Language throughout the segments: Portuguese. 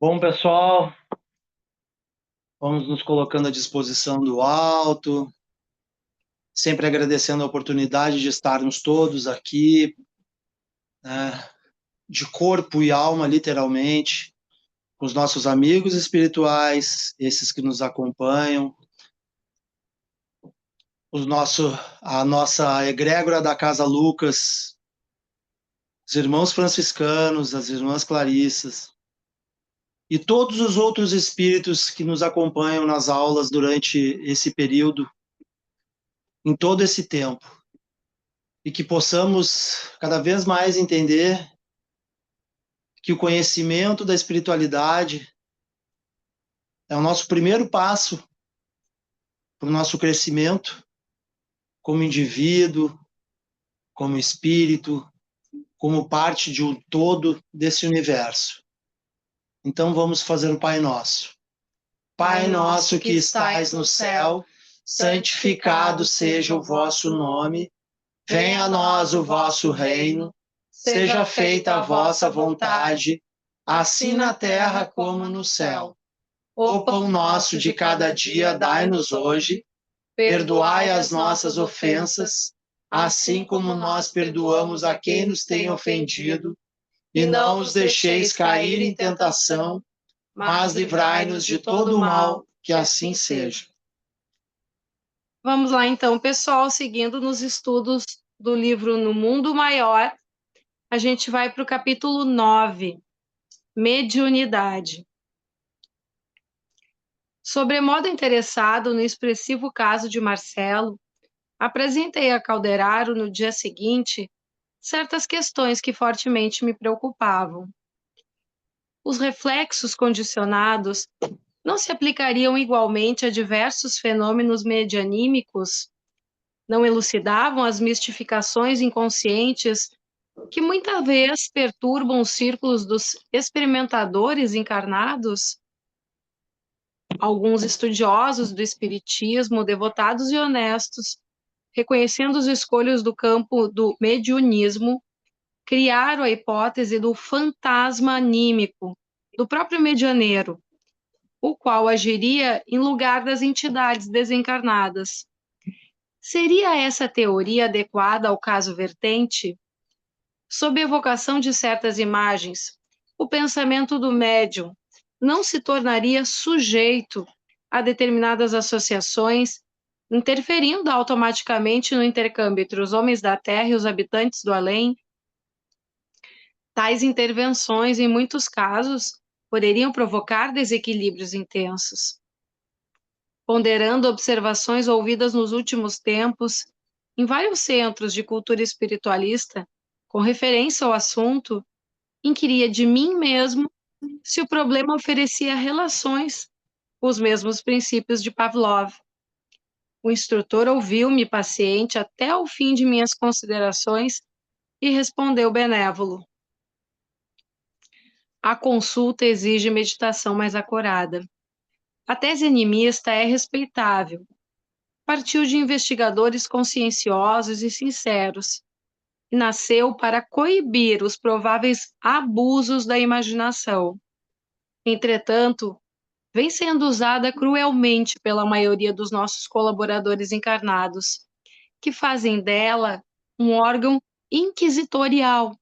Bom, pessoal, vamos nos colocando à disposição do alto, sempre agradecendo a oportunidade de estarmos todos aqui, né, de corpo e alma, literalmente, com os nossos amigos espirituais, esses que nos acompanham, a nossa egrégora da Casa Lucas, os irmãos franciscanos, as irmãs Clarissas, e todos os outros espíritos que nos acompanham nas aulas durante esse período, em todo esse tempo. E que possamos cada vez mais entender que o conhecimento da espiritualidade é o nosso primeiro passo para o nosso crescimento como indivíduo, como espírito, como parte de um todo desse universo. Então vamos fazer o Pai Nosso. Pai nosso que estais no céu, santificado seja o vosso nome, venha a nós o vosso reino, seja feita a vossa vontade, assim na terra como no céu. O pão nosso de cada dia dai-nos hoje, perdoai as nossas ofensas, assim como nós perdoamos a quem nos tem ofendido, e não os deixeis cair em tentação, mas livrai-nos de todo o mal, que assim seja. Vamos lá então, pessoal, seguindo nos estudos do livro No Mundo Maior, a gente vai para o capítulo 9, Mediunidade. Sobremodo interessado no expressivo caso de Marcelo, apresentei a Calderaro no dia seguinte certas questões que fortemente me preocupavam. Os reflexos condicionados não se aplicariam igualmente a diversos fenômenos medianímicos? Não elucidavam as mistificações inconscientes que muitas vezes perturbam os círculos dos experimentadores encarnados? Alguns estudiosos do espiritismo, devotados e honestos, reconhecendo os escolhos do campo do mediunismo, criaram a hipótese do fantasma anímico, do próprio medianeiro, o qual agiria em lugar das entidades desencarnadas. Seria essa teoria adequada ao caso vertente? Sob evocação de certas imagens, o pensamento do médium não se tornaria sujeito a determinadas associações, interferindo automaticamente no intercâmbio entre os homens da Terra e os habitantes do além? Tais intervenções, em muitos casos, poderiam provocar desequilíbrios intensos. Ponderando observações ouvidas nos últimos tempos, em vários centros de cultura espiritualista, com referência ao assunto, inquiria de mim mesmo se o problema oferecia relações com os mesmos princípios de Pavlov. O instrutor ouviu-me paciente até o fim de minhas considerações e respondeu benévolo: a consulta exige meditação mais acurada. A tese animista é respeitável. Partiu de investigadores conscienciosos e sinceros, e nasceu para coibir os prováveis abusos da imaginação. Entretanto, vem sendo usada cruelmente pela maioria dos nossos colaboradores encarnados, que fazem dela um órgão inquisitorial,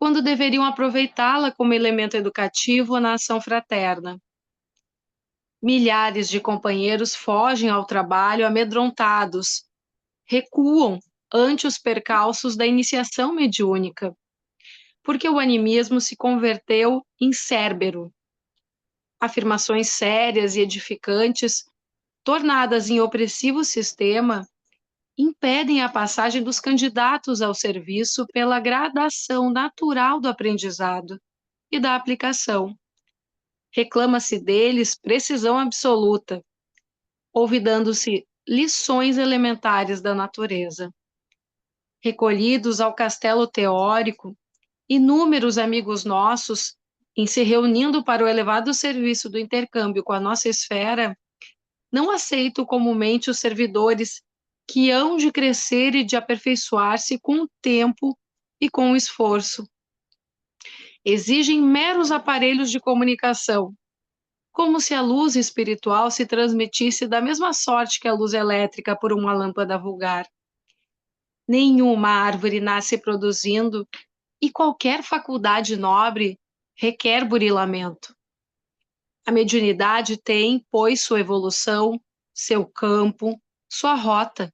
quando deveriam aproveitá-la como elemento educativo na ação fraterna. Milhares de companheiros fogem ao trabalho amedrontados, recuam ante os percalços da iniciação mediúnica, porque o animismo se converteu em Cérbero. Afirmações sérias e edificantes, tornadas em opressivo sistema, impedem a passagem dos candidatos ao serviço pela gradação natural do aprendizado e da aplicação. Reclama-se deles precisão absoluta, olvidando-se lições elementares da natureza. Recolhidos ao castelo teórico, inúmeros amigos nossos, em se reunindo para o elevado serviço do intercâmbio com a nossa esfera, não aceitam comumente os servidores que hão de crescer e de aperfeiçoar-se com o tempo e com o esforço. exigem meros aparelhos de comunicação, como se a luz espiritual se transmitisse da mesma sorte que a luz elétrica por uma lâmpada vulgar. Nenhuma árvore nasce produzindo, e qualquer faculdade nobre requer burilamento. A mediunidade tem, pois, sua evolução, seu campo, sua rota.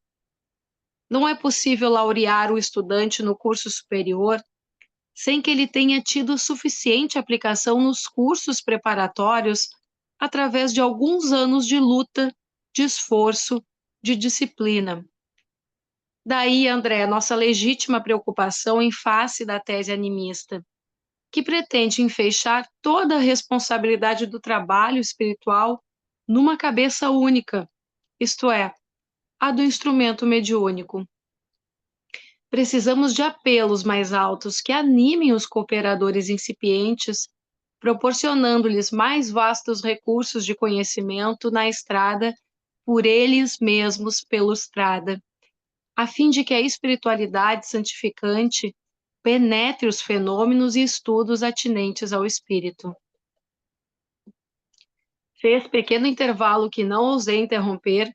Não é possível laurear o estudante no curso superior sem que ele tenha tido suficiente aplicação nos cursos preparatórios através de alguns anos de luta, de esforço, de disciplina. Daí, André, nossa legítima preocupação em face da tese animista, que pretende enfeixar toda a responsabilidade do trabalho espiritual numa cabeça única, isto é, a do instrumento mediúnico. Precisamos de apelos mais altos que animem os cooperadores incipientes, proporcionando-lhes mais vastos recursos de conhecimento na estrada, por eles mesmos pela estrada, a fim de que a espiritualidade santificante penetre os fenômenos e estudos atinentes ao espírito. Fez pequeno intervalo que não ousei interromper,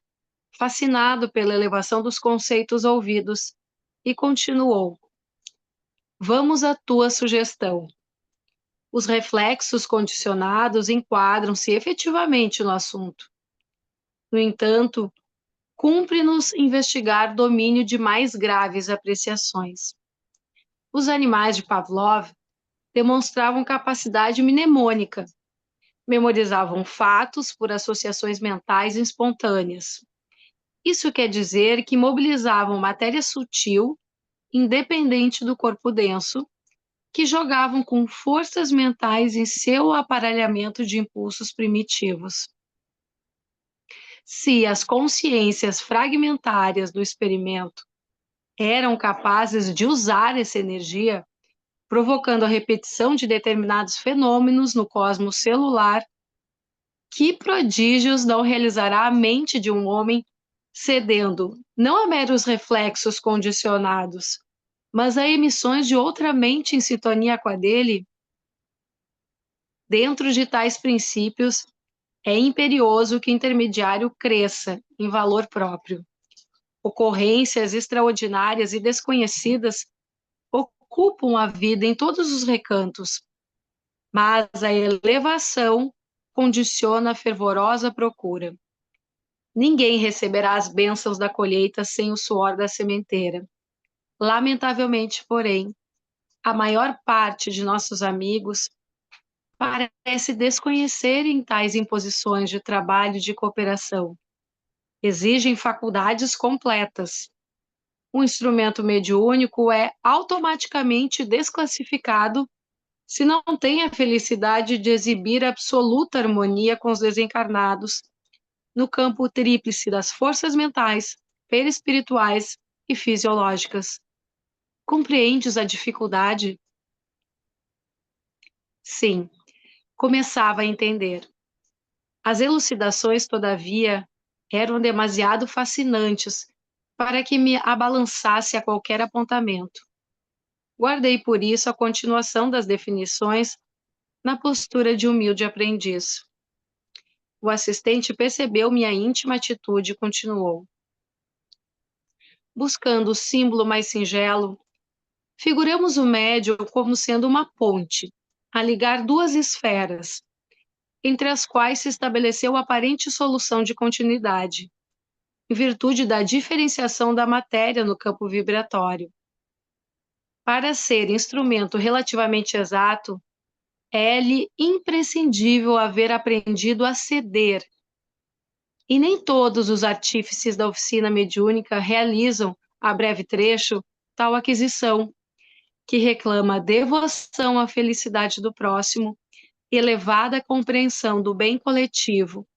fascinado pela elevação dos conceitos ouvidos, e continuou: Vamos à tua sugestão. Os reflexos condicionados enquadram-se efetivamente no assunto. No entanto, cumpre-nos investigar domínio de mais graves apreciações. Os animais de Pavlov demonstravam capacidade mnemônica, memorizavam fatos por associações mentais espontâneas. Isso quer dizer que mobilizavam matéria sutil, independente do corpo denso, que jogavam com forças mentais em seu aparelhamento de impulsos primitivos. Se as consciências fragmentárias do experimento eram capazes de usar essa energia, provocando a repetição de determinados fenômenos no cosmos celular, que prodígios não realizará a mente de um homem cedendo não a meros reflexos condicionados, mas a emissões de outra mente em sintonia com a dele? Dentro de tais princípios, é imperioso que o intermediário cresça em valor próprio. Ocorrências extraordinárias e desconhecidas ocupam a vida em todos os recantos, mas a elevação condiciona a fervorosa procura. Ninguém receberá as bênçãos da colheita sem o suor da sementeira. Lamentavelmente, porém, a maior parte de nossos amigos parece desconhecerem tais imposições de trabalho e de cooperação. Exigem faculdades completas. O instrumento mediúnico é automaticamente desclassificado se não tem a felicidade de exibir absoluta harmonia com os desencarnados no campo tríplice das forças mentais, perispirituais e fisiológicas. Compreendes a dificuldade? Sim, começava a entender. As elucidações, todavia, eram demasiado fascinantes para que me abalançasse a qualquer apontamento. Guardei por isso a continuação das definições na postura de humilde aprendiz. O assistente percebeu minha íntima atitude e continuou. Buscando o símbolo mais singelo, figuramos o médium como sendo uma ponte a ligar duas esferas, entre as quais se estabeleceu a aparente solução de continuidade, em virtude da diferenciação da matéria no campo vibratório. Para ser instrumento relativamente exato, é-lhe imprescindível haver aprendido a ceder. E nem todos os artífices da oficina mediúnica realizam, a breve trecho, tal aquisição, que reclama devoção à felicidade do próximo, elevada compreensão do bem coletivo,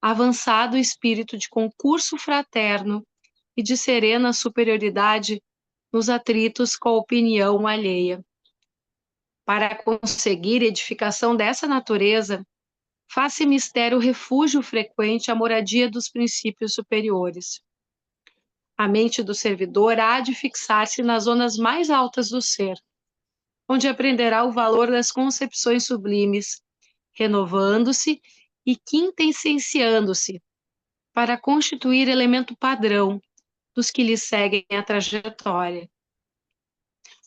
avançado espírito de concurso fraterno e de serena superioridade nos atritos com a opinião alheia. Para conseguir edificação dessa natureza, faz-se mistério o refúgio frequente à moradia dos princípios superiores. A mente do servidor há de fixar-se nas zonas mais altas do ser, onde aprenderá o valor das concepções sublimes, renovando-se e quintessenciando-se, para constituir elemento padrão dos que lhe seguem a trajetória.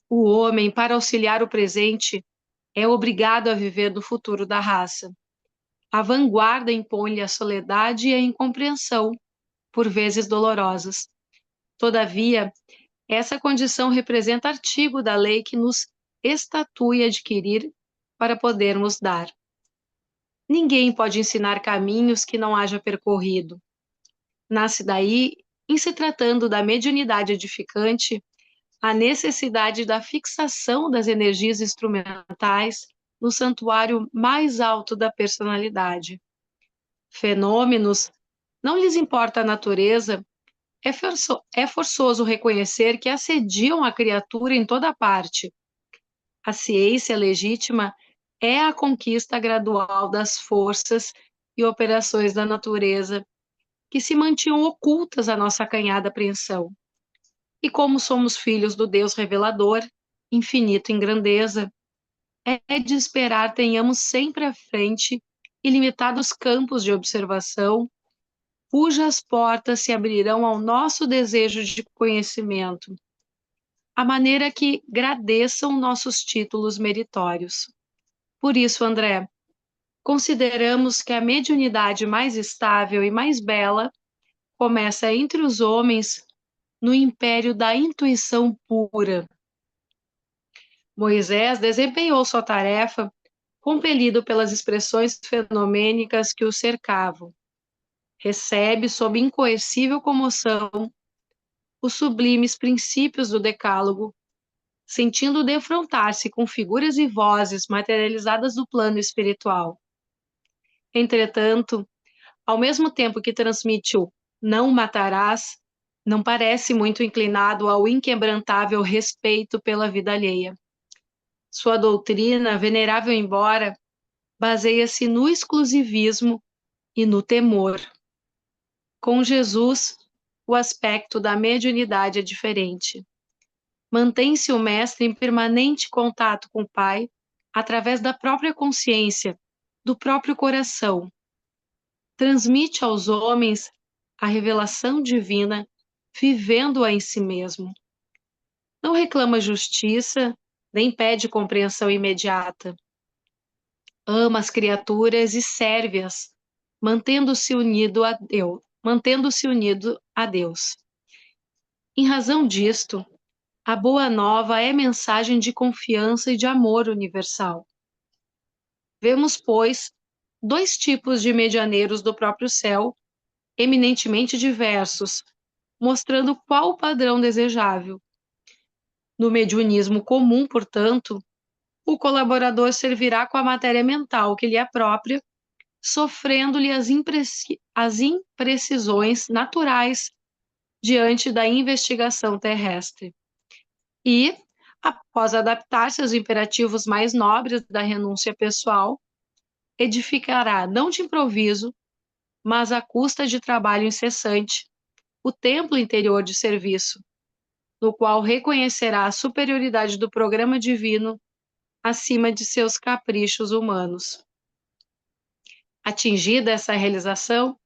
O homem, para auxiliar o presente, é obrigado a viver no futuro da raça. A vanguarda impõe-lhe a soledade e a incompreensão, por vezes dolorosas. Todavia, essa condição representa artigo da lei que nos estatui adquirir para podermos dar. Ninguém pode ensinar caminhos que não haja percorrido. Nasce daí, em se tratando da mediunidade edificante, a necessidade da fixação das energias instrumentais no santuário mais alto da personalidade. Fenômenos, não lhes importa a natureza, é forçoso reconhecer que assediam a criatura em toda parte. A ciência legítima é a conquista gradual das forças e operações da natureza, que se mantinham ocultas à nossa acanhada apreensão. E como somos filhos do Deus revelador, infinito em grandeza, é de esperar tenhamos sempre à frente ilimitados campos de observação, cujas portas se abrirão ao nosso desejo de conhecimento, a maneira que gradeçam nossos títulos meritórios. Por isso, André, consideramos que a mediunidade mais estável e mais bela começa entre os homens no império da intuição pura. Moisés desempenhou sua tarefa compelido pelas expressões fenomênicas que o cercavam. Recebe, sob incoercível comoção, os sublimes princípios do Decálogo, sentindo defrontar-se com figuras e vozes materializadas do plano espiritual. Entretanto, ao mesmo tempo que transmite o não matarás, não parece muito inclinado ao inquebrantável respeito pela vida alheia. Sua doutrina, venerável embora, baseia-se no exclusivismo e no temor. Com Jesus, o aspecto da mediunidade é diferente. Mantém-se o mestre em permanente contato com o Pai, através da própria consciência, do próprio coração. Transmite aos homens a revelação divina, vivendo-a em si mesmo. Não reclama justiça, nem pede compreensão imediata. Ama as criaturas e serve-as, mantendo-se unido a Deus. Em razão disto, a Boa Nova é mensagem de confiança e de amor universal. Vemos, pois, dois tipos de medianeiros do próprio céu, eminentemente diversos, mostrando qual o padrão desejável. No mediunismo comum, portanto, o colaborador servirá com a matéria mental que lhe é própria, sofrendo-lhe as imprecisões naturais diante da investigação terrestre. E, após adaptar-se aos imperativos mais nobres da renúncia pessoal, edificará, não de improviso, mas à custa de trabalho incessante, o templo interior de serviço, no qual reconhecerá a superioridade do programa divino acima de seus caprichos humanos. Atingida essa realização,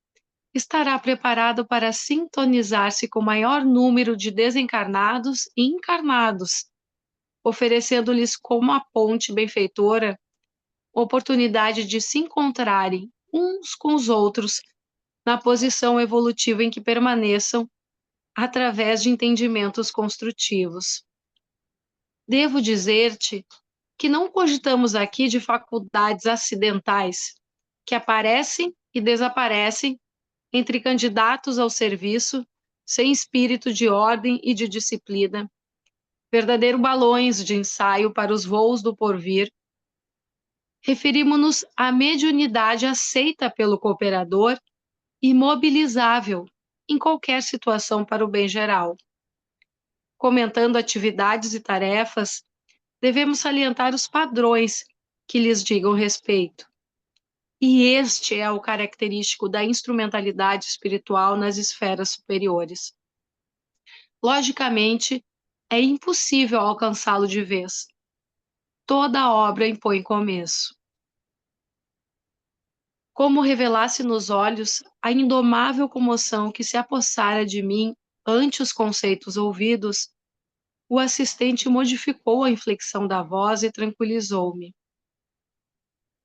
estará preparado para sintonizar-se com o maior número de desencarnados e encarnados, oferecendo-lhes como a ponte benfeitora oportunidade de se encontrarem uns com os outros na posição evolutiva em que permaneçam, através de entendimentos construtivos. Devo dizer-te que não cogitamos aqui de faculdades acidentais, que aparecem e desaparecem entre candidatos ao serviço, sem espírito de ordem e de disciplina, verdadeiros balões de ensaio para os voos do porvir. Referimos-nos à mediunidade aceita pelo cooperador e mobilizável em qualquer situação para o bem geral. Comentando atividades e tarefas, devemos salientar os padrões que lhes digam respeito. E este é o característico da instrumentalidade espiritual nas esferas superiores. Logicamente, é impossível alcançá-lo de vez. toda obra impõe começo. Como revelasse nos olhos a indomável comoção que se apossara de mim ante os conceitos ouvidos, o assistente modificou a inflexão da voz e tranquilizou-me.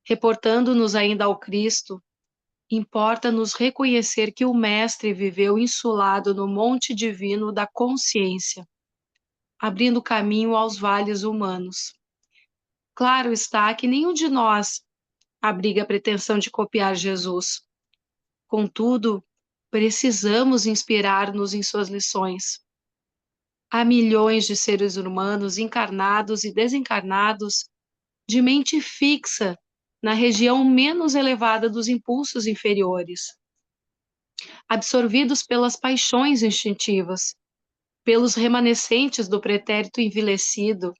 Reportando-nos ainda ao Cristo, importa-nos reconhecer que o Mestre viveu insulado no monte divino da consciência, abrindo caminho aos vales humanos. Claro está que nenhum de nós abriga a pretensão de copiar Jesus. Contudo, precisamos inspirar-nos em suas lições. Há milhões de seres humanos encarnados e desencarnados de mente fixa na região menos elevada dos impulsos inferiores, absorvidos pelas paixões instintivas, pelos remanescentes do pretérito envelhecido,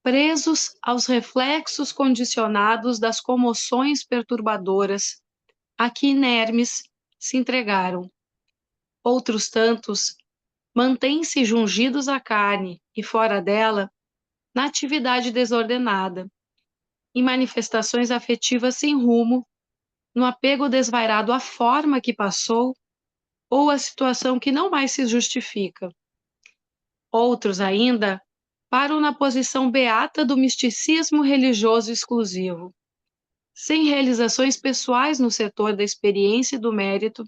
presos aos reflexos condicionados das comoções perturbadoras a que inermes se entregaram. Outros tantos mantêm-se jungidos à carne e fora dela, na atividade desordenada, em manifestações afetivas sem rumo, no apego desvairado à forma que passou ou à situação que não mais se justifica. Outros ainda param na posição beata do misticismo religioso exclusivo, sem realizações pessoais no setor da experiência e do mérito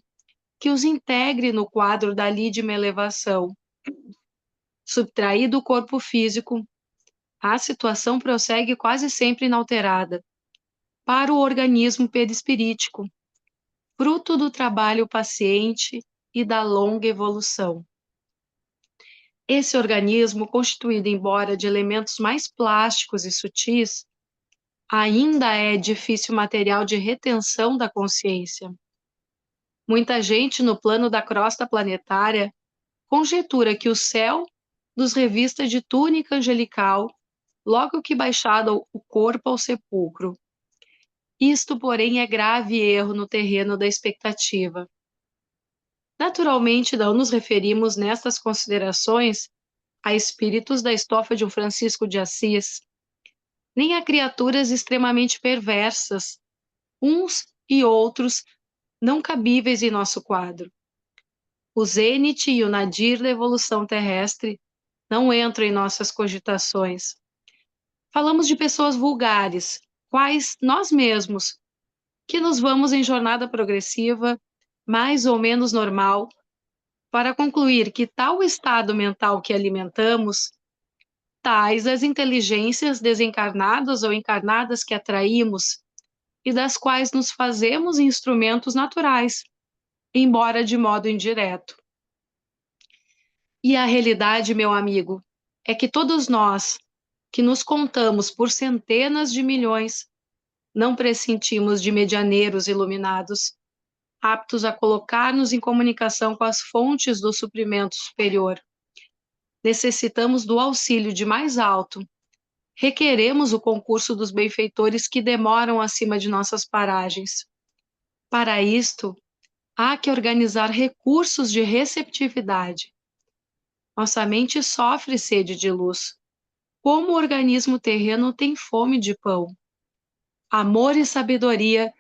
que os integre no quadro da lídima elevação. Subtraído o corpo físico, a situação prossegue quase sempre inalterada para o organismo perispirítico, fruto do trabalho paciente e da longa evolução. Esse organismo, constituído embora de elementos mais plásticos e sutis, ainda é difícil material de retenção da consciência. Muita gente no plano da crosta planetária conjetura que o céu nos revista de túnica angelical logo que baixado o corpo ao sepulcro. Isto, porém, é grave erro no terreno da expectativa. Naturalmente, não nos referimos nestas considerações a espíritos da estofa de um Francisco de Assis, nem a criaturas extremamente perversas, uns e outros não cabíveis em nosso quadro. O zênite e o nadir da evolução terrestre não entram em nossas cogitações. Falamos de pessoas vulgares, quais nós mesmos, que nos vamos em jornada progressiva, mais ou menos normal, para concluir que tal estado mental que alimentamos, tais as inteligências desencarnadas ou encarnadas que atraímos e das quais nos fazemos instrumentos naturais, embora de modo indireto. E a realidade, meu amigo, é que todos nós, que nos contamos por centenas de milhões, não pressentimos de medianeiros iluminados, aptos a colocar-nos em comunicação com as fontes do suprimento superior. Necessitamos do auxílio de mais alto. Requeremos o concurso dos benfeitores que demoram acima de nossas paragens. Para isto, há que organizar recursos de receptividade. Nossa mente sofre sede de luz. Como o organismo terreno tem fome de pão. Amor e sabedoria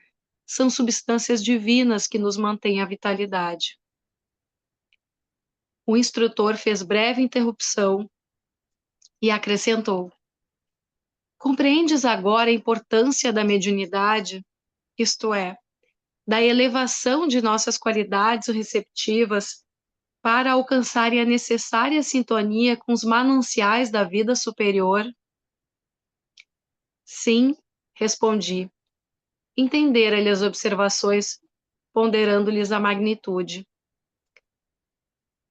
são substâncias divinas que nos mantêm a vitalidade. O instrutor fez breve interrupção e acrescentou: compreendes agora a importância da mediunidade, isto é, da elevação de nossas qualidades receptivas para alcançarem a necessária sintonia com os mananciais da vida superior? Sim, respondi. Entendera-lhe as observações, ponderando-lhes a magnitude.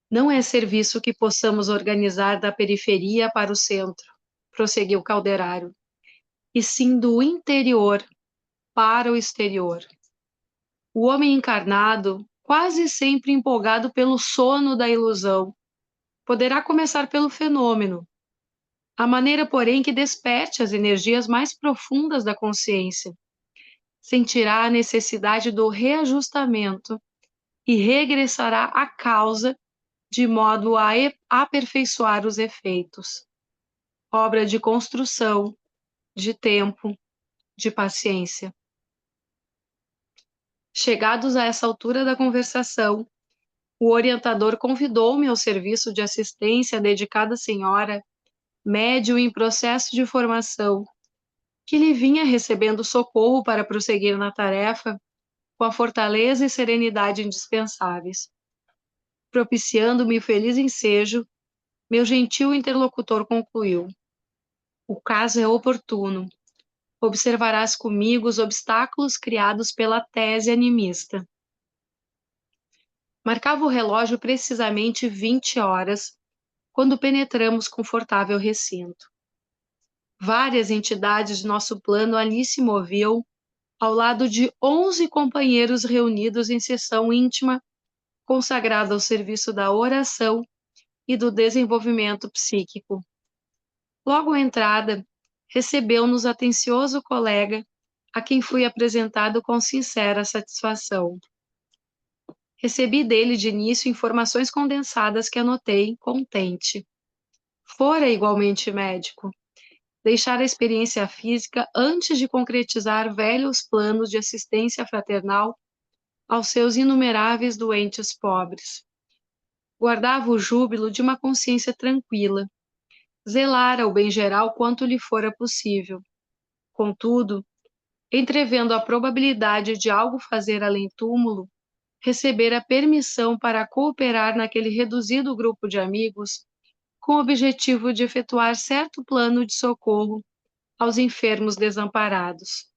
Não é serviço que possamos organizar da periferia para o centro, prosseguiu Calderaro, e sim do interior para o exterior. O homem encarnado, quase sempre empolgado pelo sono da ilusão, poderá começar pelo fenômeno, a maneira, porém, que desperte as energias mais profundas da consciência. Sentirá a necessidade do reajustamento e regressará à causa de modo a aperfeiçoar os efeitos. Obra de construção, de tempo, de paciência. Chegados a essa altura da conversação, o orientador convidou-me ao serviço de assistência à dedicada senhora, médium em processo de formação, que lhe vinha recebendo socorro para prosseguir na tarefa com a fortaleza e serenidade indispensáveis. Propiciando-me o feliz ensejo, meu gentil interlocutor concluiu: o caso é oportuno. Observarás comigo os obstáculos criados pela tese animista. Marcava o relógio precisamente 20 horas, quando penetramos confortável recinto. Várias entidades de nosso plano ali se moviam, ao lado de 11 companheiros reunidos em sessão íntima, consagrada ao serviço da oração e do desenvolvimento psíquico. Logo à entrada, recebeu-nos atencioso colega, a quem fui apresentado com sincera satisfação. Recebi dele de início informações condensadas que anotei, contente. Fora igualmente médico. Deixar a experiência física antes de concretizar velhos planos de assistência fraternal aos seus inumeráveis doentes pobres. Guardava o júbilo de uma consciência tranquila. Zelara o bem geral quanto lhe fora possível. Contudo, entrevendo a probabilidade de algo fazer além túmulo, receber a permissão para cooperar naquele reduzido grupo de amigos, com o objetivo de efetuar certo plano de socorro aos enfermos desamparados.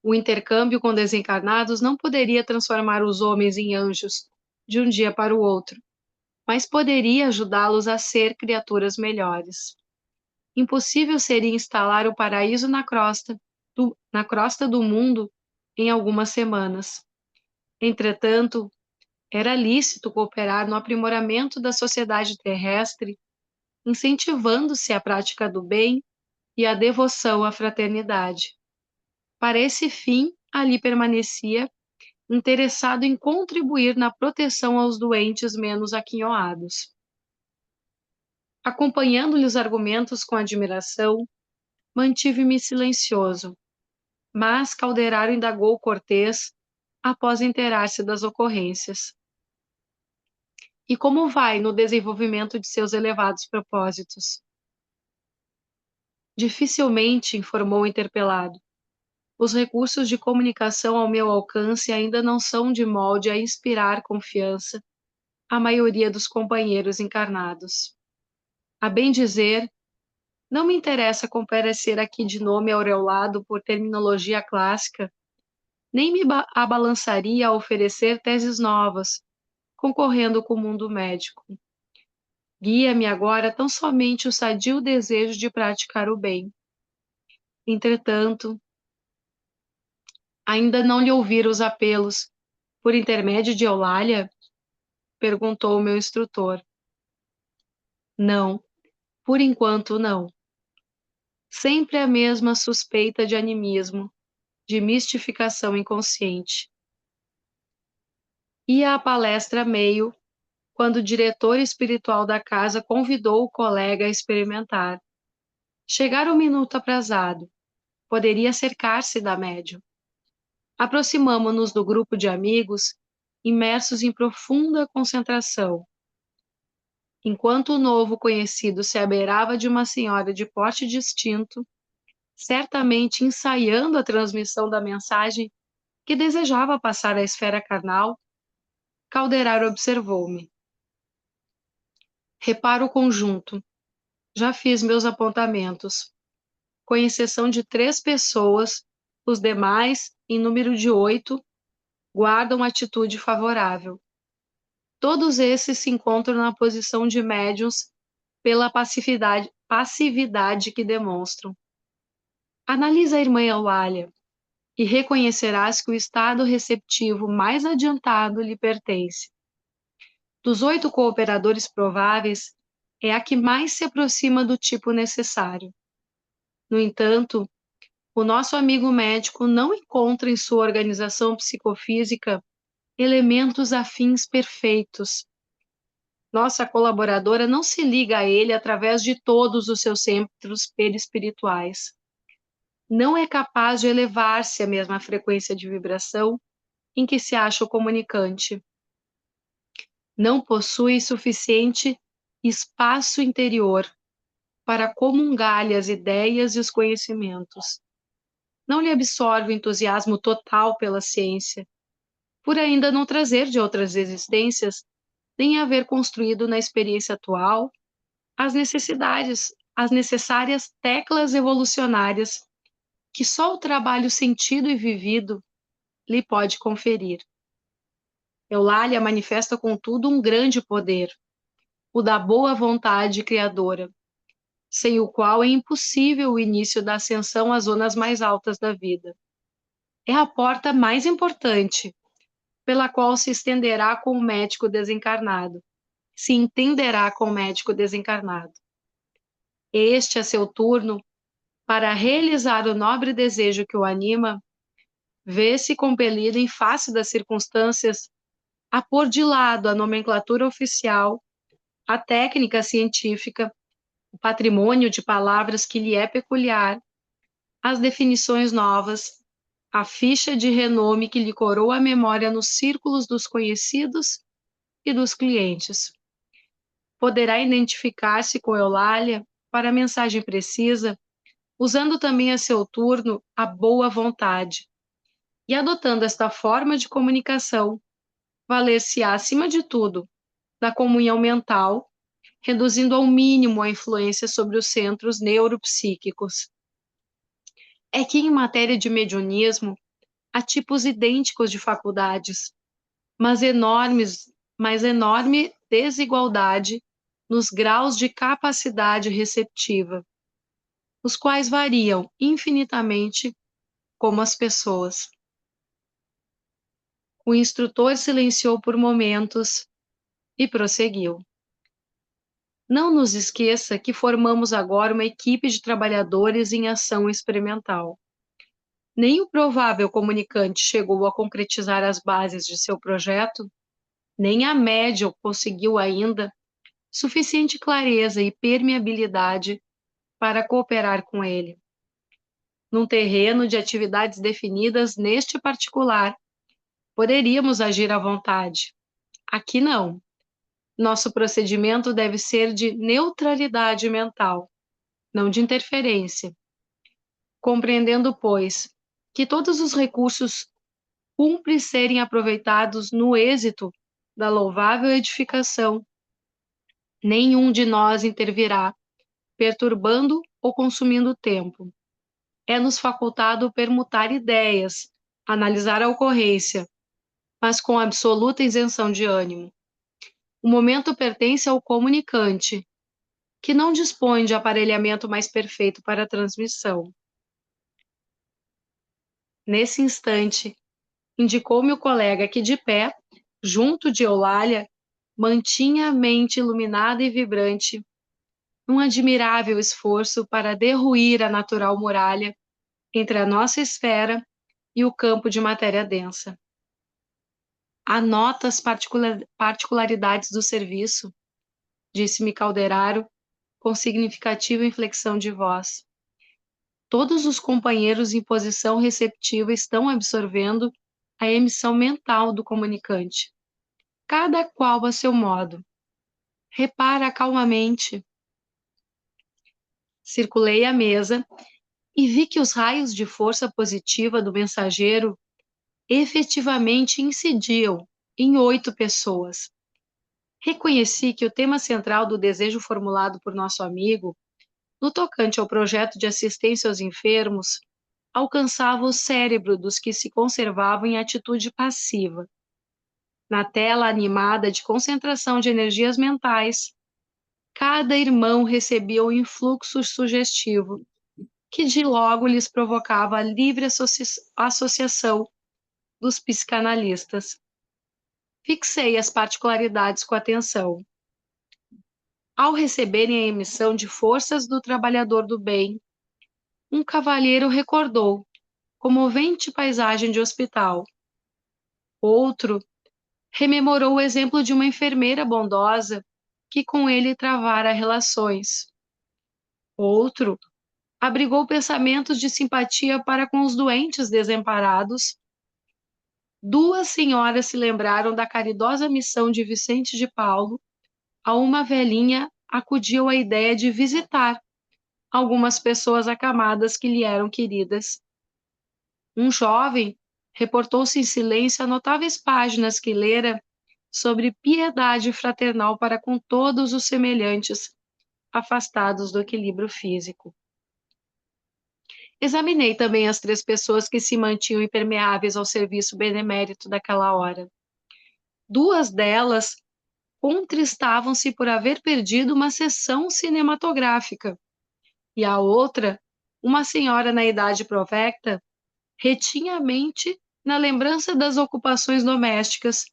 O intercâmbio com desencarnados não poderia transformar os homens em anjos de um dia para o outro, mas poderia ajudá-los a ser criaturas melhores. Impossível seria instalar o paraíso na crosta do mundo em algumas semanas. Entretanto, era lícito cooperar no aprimoramento da sociedade terrestre, incentivando-se a prática do bem e a devoção à fraternidade. Para esse fim, ali permanecia, interessado em contribuir na proteção aos doentes menos aquinhoados. Acompanhando-lhe os argumentos com admiração, mantive-me silencioso, mas Calderaro indagou cortês após inteirar-se das ocorrências. E como vai no desenvolvimento de seus elevados propósitos? Dificilmente, informou o interpelado. Os recursos de comunicação ao meu alcance ainda não são de molde a inspirar confiança à maioria dos companheiros encarnados. A bem dizer, não me interessa comparecer aqui de nome aureolado por terminologia clássica, nem me abalançaria a oferecer teses novas, concorrendo com o mundo médico. Guia-me agora tão somente o sadio desejo de praticar o bem. Entretanto, ainda não lhe ouvira os apelos, por intermédio de Eulália? Perguntou o meu instrutor. Não, por enquanto não. Sempre a mesma suspeita de animismo, de mistificação inconsciente. Ia à palestra a meio, quando o diretor espiritual da casa convidou o colega a experimentar. Chegara um minuto aprazado. Poderia cercar-se da médium. Aproximamo-nos do grupo de amigos, imersos em profunda concentração. Enquanto o novo conhecido se abeirava de uma senhora de porte distinto, certamente ensaiando a transmissão da mensagem que desejava passar à esfera carnal, Calderaro observou-me. Reparo o conjunto. Já fiz meus apontamentos. Com exceção de 3 pessoas, os demais, em número de 8, guardam atitude favorável. Todos esses se encontram na posição de médiuns pela passividade que demonstram. Analisa a irmã Eulália e reconhecerás que o estado receptivo mais adiantado lhe pertence. Dos 8 cooperadores prováveis, é a que mais se aproxima do tipo necessário. No entanto, o nosso amigo médico não encontra em sua organização psicofísica elementos afins perfeitos. Nossa colaboradora não se liga a ele através de todos os seus centros perispirituais. não é capaz de elevar-se à mesma frequência de vibração em que se acha o comunicante. Não possui suficiente espaço interior para comungar-lhe as ideias e os conhecimentos. Não lhe absorve o entusiasmo total pela ciência, por ainda não trazer de outras existências, nem haver construído na experiência atual as necessárias teclas evolucionárias que só o trabalho sentido e vivido lhe pode conferir. Eulália manifesta, contudo, um grande poder, o da boa vontade criadora, sem o qual é impossível o início da ascensão às zonas mais altas da vida. É a porta mais importante, pela qual se estenderá com o médico desencarnado, se entenderá com o médico desencarnado. Este, a seu turno, para realizar o nobre desejo que o anima, vê-se compelido, em face das circunstâncias, a pôr de lado a nomenclatura oficial, a técnica científica, o patrimônio de palavras que lhe é peculiar, as definições novas, a ficha de renome que lhe coroa a memória nos círculos dos conhecidos e dos clientes. Poderá identificar-se com Eulália para a mensagem precisa, usando também a seu turno a boa vontade. E adotando esta forma de comunicação, valer-se-á, acima de tudo, da comunhão mental, reduzindo ao mínimo a influência sobre os centros neuropsíquicos. É que, em matéria de mediunismo, há tipos idênticos de faculdades, mas enorme desigualdade nos graus de capacidade receptiva, os quais variam infinitamente como as pessoas. O instrutor silenciou por momentos e prosseguiu. Não nos esqueça que formamos agora uma equipe de trabalhadores em ação experimental. Nem o provável comunicante chegou a concretizar as bases de seu projeto, nem a médium conseguiu ainda suficiente clareza e permeabilidade para cooperar com ele. Num terreno de atividades definidas neste particular, poderíamos agir à vontade. Aqui não. Nosso procedimento deve ser de neutralidade mental, não de interferência. Compreendendo, pois, que todos os recursos cumpre serem aproveitados no êxito da louvável edificação, nenhum de nós intervirá, perturbando ou consumindo tempo. É-nos facultado permutar ideias, analisar a ocorrência, mas com absoluta isenção de ânimo. O momento pertence ao comunicante, que não dispõe de aparelhamento mais perfeito para a transmissão. Nesse instante, indicou-me o colega que, de pé, junto de Eulália, mantinha a mente iluminada e vibrante, num admirável esforço para derruir a natural muralha entre a nossa esfera e o campo de matéria densa. Anota as particularidades do serviço, disse-me Calderaro, com significativa inflexão de voz. Todos os companheiros em posição receptiva estão absorvendo a emissão mental do comunicante, cada qual a seu modo. Repara calmamente. Circulei a mesa e vi que os raios de força positiva do mensageiro efetivamente incidiam em 8 pessoas. Reconheci que o tema central do desejo formulado por nosso amigo, no tocante ao projeto de assistência aos enfermos, alcançava o cérebro dos que se conservavam em atitude passiva. Na tela animada de concentração de energias mentais, cada irmão recebia um influxo sugestivo, que de logo lhes provocava a livre associação dos psicanalistas. Fixei as particularidades com atenção. Ao receberem a emissão de forças do trabalhador do bem, um cavalheiro recordou comovente paisagem de hospital. Outro rememorou o exemplo de uma enfermeira bondosa que com ele travara relações. Outro abrigou pensamentos de simpatia para com os doentes desamparados. Duas senhoras se lembraram da caridosa missão de Vicente de Paulo. A uma velhinha acudiu a ideia de visitar algumas pessoas acamadas que lhe eram queridas. Um jovem reportou-se em silêncio a notáveis páginas que lera sobre piedade fraternal para com todos os semelhantes afastados do equilíbrio físico. Examinei também as 3 pessoas que se mantinham impermeáveis ao serviço benemérito daquela hora. 2 delas contristavam-se por haver perdido uma sessão cinematográfica, e a outra, uma senhora na idade provecta, retinha a mente na lembrança das ocupações domésticas,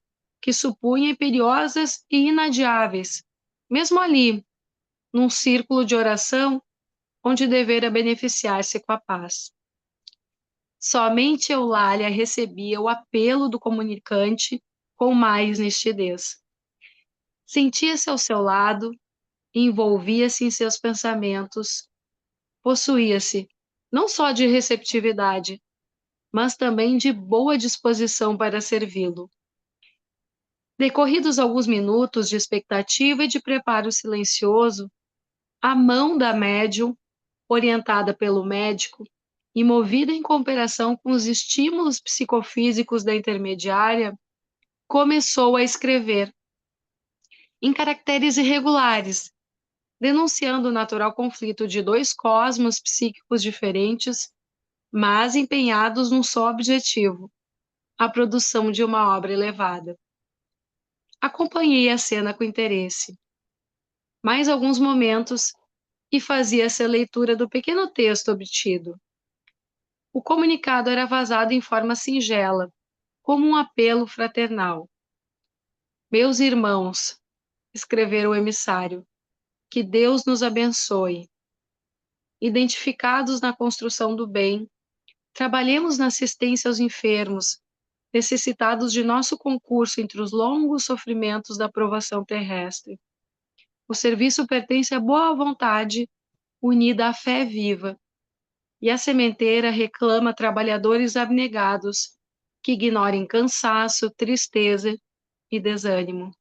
que supunha imperiosas e inadiáveis, mesmo ali, num círculo de oração onde devera beneficiar-se com a paz. Somente Eulália recebia o apelo do comunicante com mais nitidez. Sentia-se ao seu lado, envolvia-se em seus pensamentos, possuía-se não só de receptividade, mas também de boa disposição para servi-lo. Decorridos alguns minutos de expectativa e de preparo silencioso, a mão da médium, orientada pelo médico e movida em cooperação com os estímulos psicofísicos da intermediária, começou a escrever, em caracteres irregulares, denunciando o natural conflito de 2 cosmos psíquicos diferentes, mas empenhados num só objetivo, a produção de uma obra elevada. Acompanhei a cena com interesse. Mais alguns momentos e fazia-se a leitura do pequeno texto obtido. O comunicado era vazado em forma singela, como um apelo fraternal. Meus irmãos, escrevera o emissário, que Deus nos abençoe. Identificados na construção do bem, trabalhemos na assistência aos enfermos, necessitados de nosso concurso entre os longos sofrimentos da provação terrestre. O serviço pertence à boa vontade, unida à fé viva, e a sementeira reclama trabalhadores abnegados, que ignorem cansaço, tristeza e desânimo.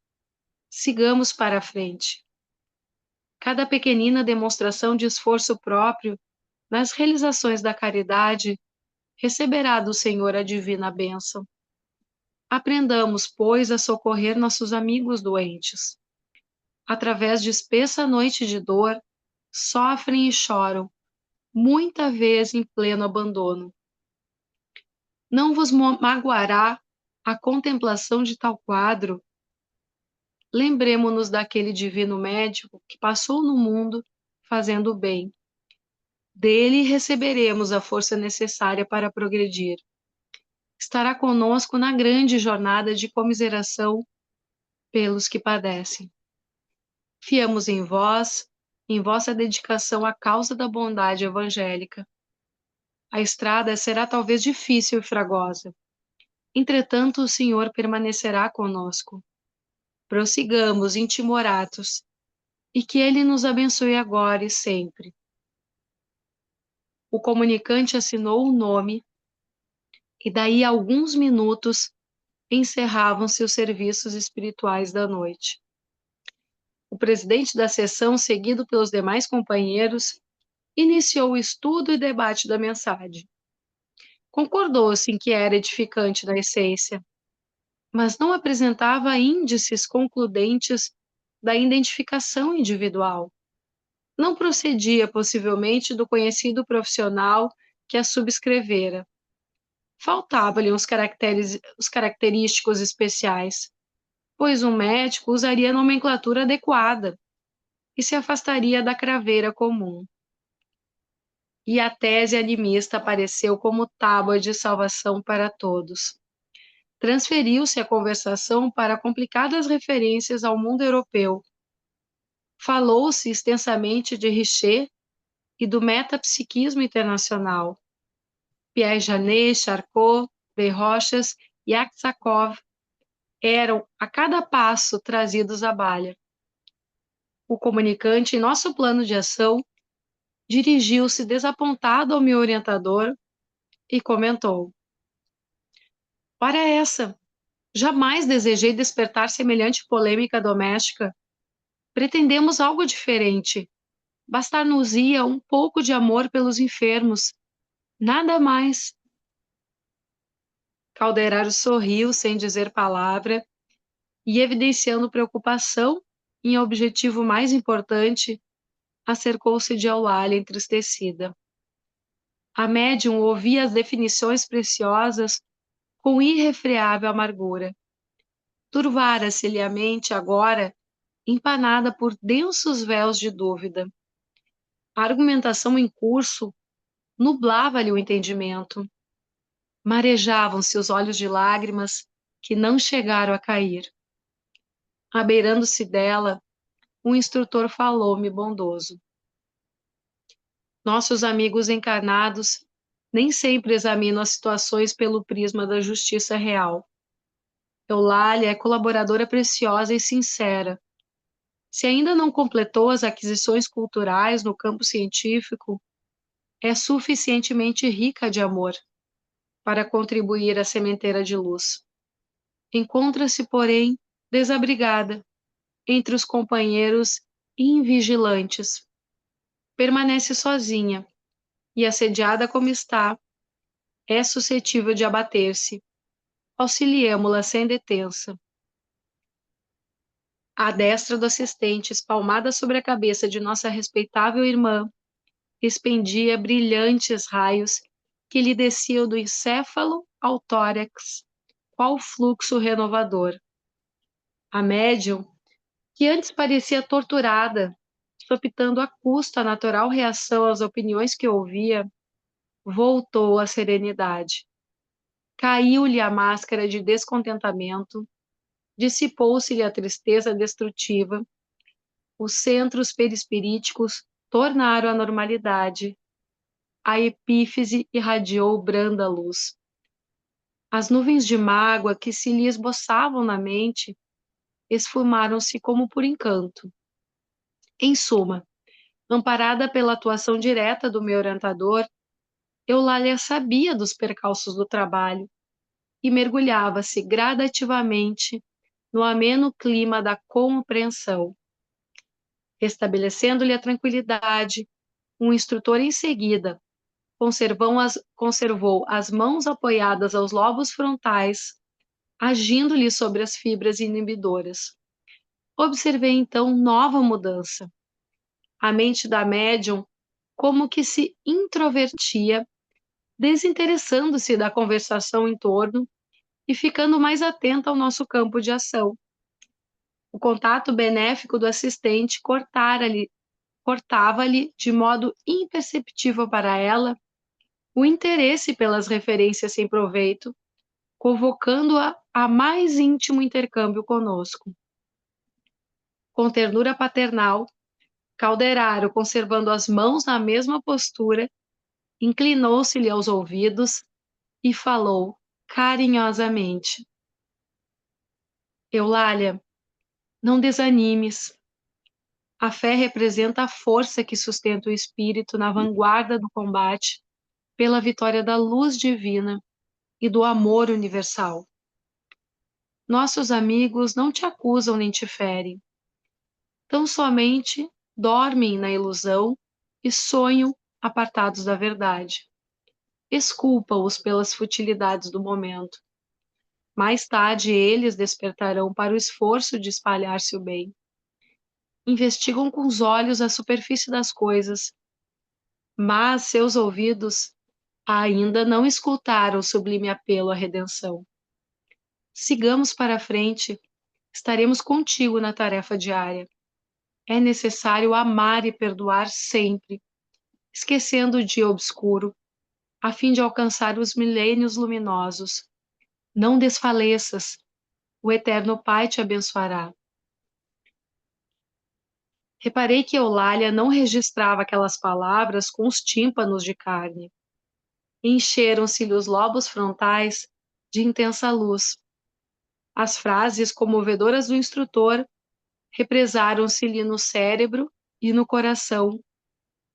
Sigamos para a frente. Cada pequenina demonstração de esforço próprio nas realizações da caridade receberá do Senhor a divina bênção. Aprendamos, pois, a socorrer nossos amigos doentes. Através de espessa noite de dor, sofrem e choram, muita vez em pleno abandono. Não vos magoará a contemplação de tal quadro? Lembremo-nos daquele divino médico que passou no mundo fazendo o bem. Dele receberemos a força necessária para progredir. Estará conosco na grande jornada de comiseração pelos que padecem. Fiamos em vós, em vossa dedicação à causa da bondade evangélica. A estrada será talvez difícil e fragosa. Entretanto, o Senhor permanecerá conosco. Prossigamos intimoratos, e que Ele nos abençoe agora e sempre. O comunicante assinou o nome, e daí a alguns minutos encerravam-se os serviços espirituais da noite. O presidente da sessão, seguido pelos demais companheiros, iniciou o estudo e debate da mensagem. Concordou-se em que era edificante na essência, mas não apresentava índices concludentes da identificação individual. Não procedia, possivelmente, do conhecido profissional que a subscrevera. Faltavam-lhe os característicos especiais, pois um médico usaria a nomenclatura adequada e se afastaria da craveira comum. E a tese animista apareceu como tábua de salvação para todos. Transferiu-se a conversação para complicadas referências ao mundo europeu. Falou-se extensamente de Richer e do metapsiquismo internacional. Pierre Janet, Charcot, de Rochas e Aksakov eram, a cada passo, trazidos à balha. O comunicante, em nosso plano de ação, dirigiu-se desapontado ao meu orientador e comentou: Ora essa, jamais desejei despertar semelhante polêmica doméstica. Pretendemos algo diferente. Bastar-nos-ia um pouco de amor pelos enfermos. Nada mais. Calderaro sorriu sem dizer palavra e, evidenciando preocupação em objetivo mais importante, acercou-se de Eulália entristecida. A médium ouvia as definições preciosas com irrefreável amargura. Turvara-se-lhe a mente agora, empanada por densos véus de dúvida. A argumentação em curso nublava-lhe o entendimento. Marejavam-se os olhos de lágrimas que não chegaram a cair. Abeirando-se dela, o instrutor falou-me bondoso. Nossos amigos encarnados nem sempre examinam as situações pelo prisma da justiça real. Eulália é colaboradora preciosa e sincera. Se ainda não completou as aquisições culturais no campo científico, é suficientemente rica de amor para contribuir à sementeira de luz. Encontra-se, porém, desabrigada entre os companheiros invigilantes. Permanece sozinha e, assediada como está, é suscetível de abater-se. Auxiliemo-la sem detença. A destra do assistente, espalmada sobre a cabeça de nossa respeitável irmã, expendia brilhantes raios que lhe desciam do encéfalo ao tórax, qual fluxo renovador. A médium, que antes parecia torturada, sopitando a custo a natural reação às opiniões que ouvia, voltou à serenidade. Caiu-lhe a máscara de descontentamento, dissipou-se-lhe a tristeza destrutiva, os centros perispiríticos tornaram à normalidade, a epífise irradiou branda luz. As nuvens de mágoa que se lhe esboçavam na mente esfumaram-se como por encanto. Em suma, amparada pela atuação direta do meu orientador, Eulália sabia dos percalços do trabalho e mergulhava-se gradativamente no ameno clima da compreensão. Restabelecendo-lhe a tranquilidade, o instrutor em seguida conservou as mãos apoiadas aos lobos frontais, agindo-lhe sobre as fibras inibidoras. Observei então nova mudança. A mente da médium como que se introvertia, desinteressando-se da conversação em torno e ficando mais atenta ao nosso campo de ação. O contato benéfico do assistente cortava-lhe de modo imperceptível para ela o interesse pelas referências sem proveito, convocando-a a mais íntimo intercâmbio conosco. Com ternura paternal, Calderaro, conservando as mãos na mesma postura, inclinou-se-lhe aos ouvidos e falou carinhosamente: Eulália, não desanimes. A fé representa a força que sustenta o espírito na vanguarda do combate pela vitória da luz divina e do amor universal. Nossos amigos não te acusam nem te ferem. Tão somente dormem na ilusão e sonham apartados da verdade. Esculpa-os pelas futilidades do momento. Mais tarde eles despertarão para o esforço de espalhar-se o bem. Investigam com os olhos a superfície das coisas, mas seus ouvidos ainda não escutaram o sublime apelo à redenção. Sigamos para frente, estaremos contigo na tarefa diária. É necessário amar e perdoar sempre, esquecendo o dia obscuro, a fim de alcançar os milênios luminosos. Não desfaleças, o Eterno Pai te abençoará. Reparei que Eulália não registrava aquelas palavras com os tímpanos de carne. Encheram-se-lhe os lobos frontais de intensa luz. As frases comovedoras do instrutor represaram-se-lhe no cérebro e no coração,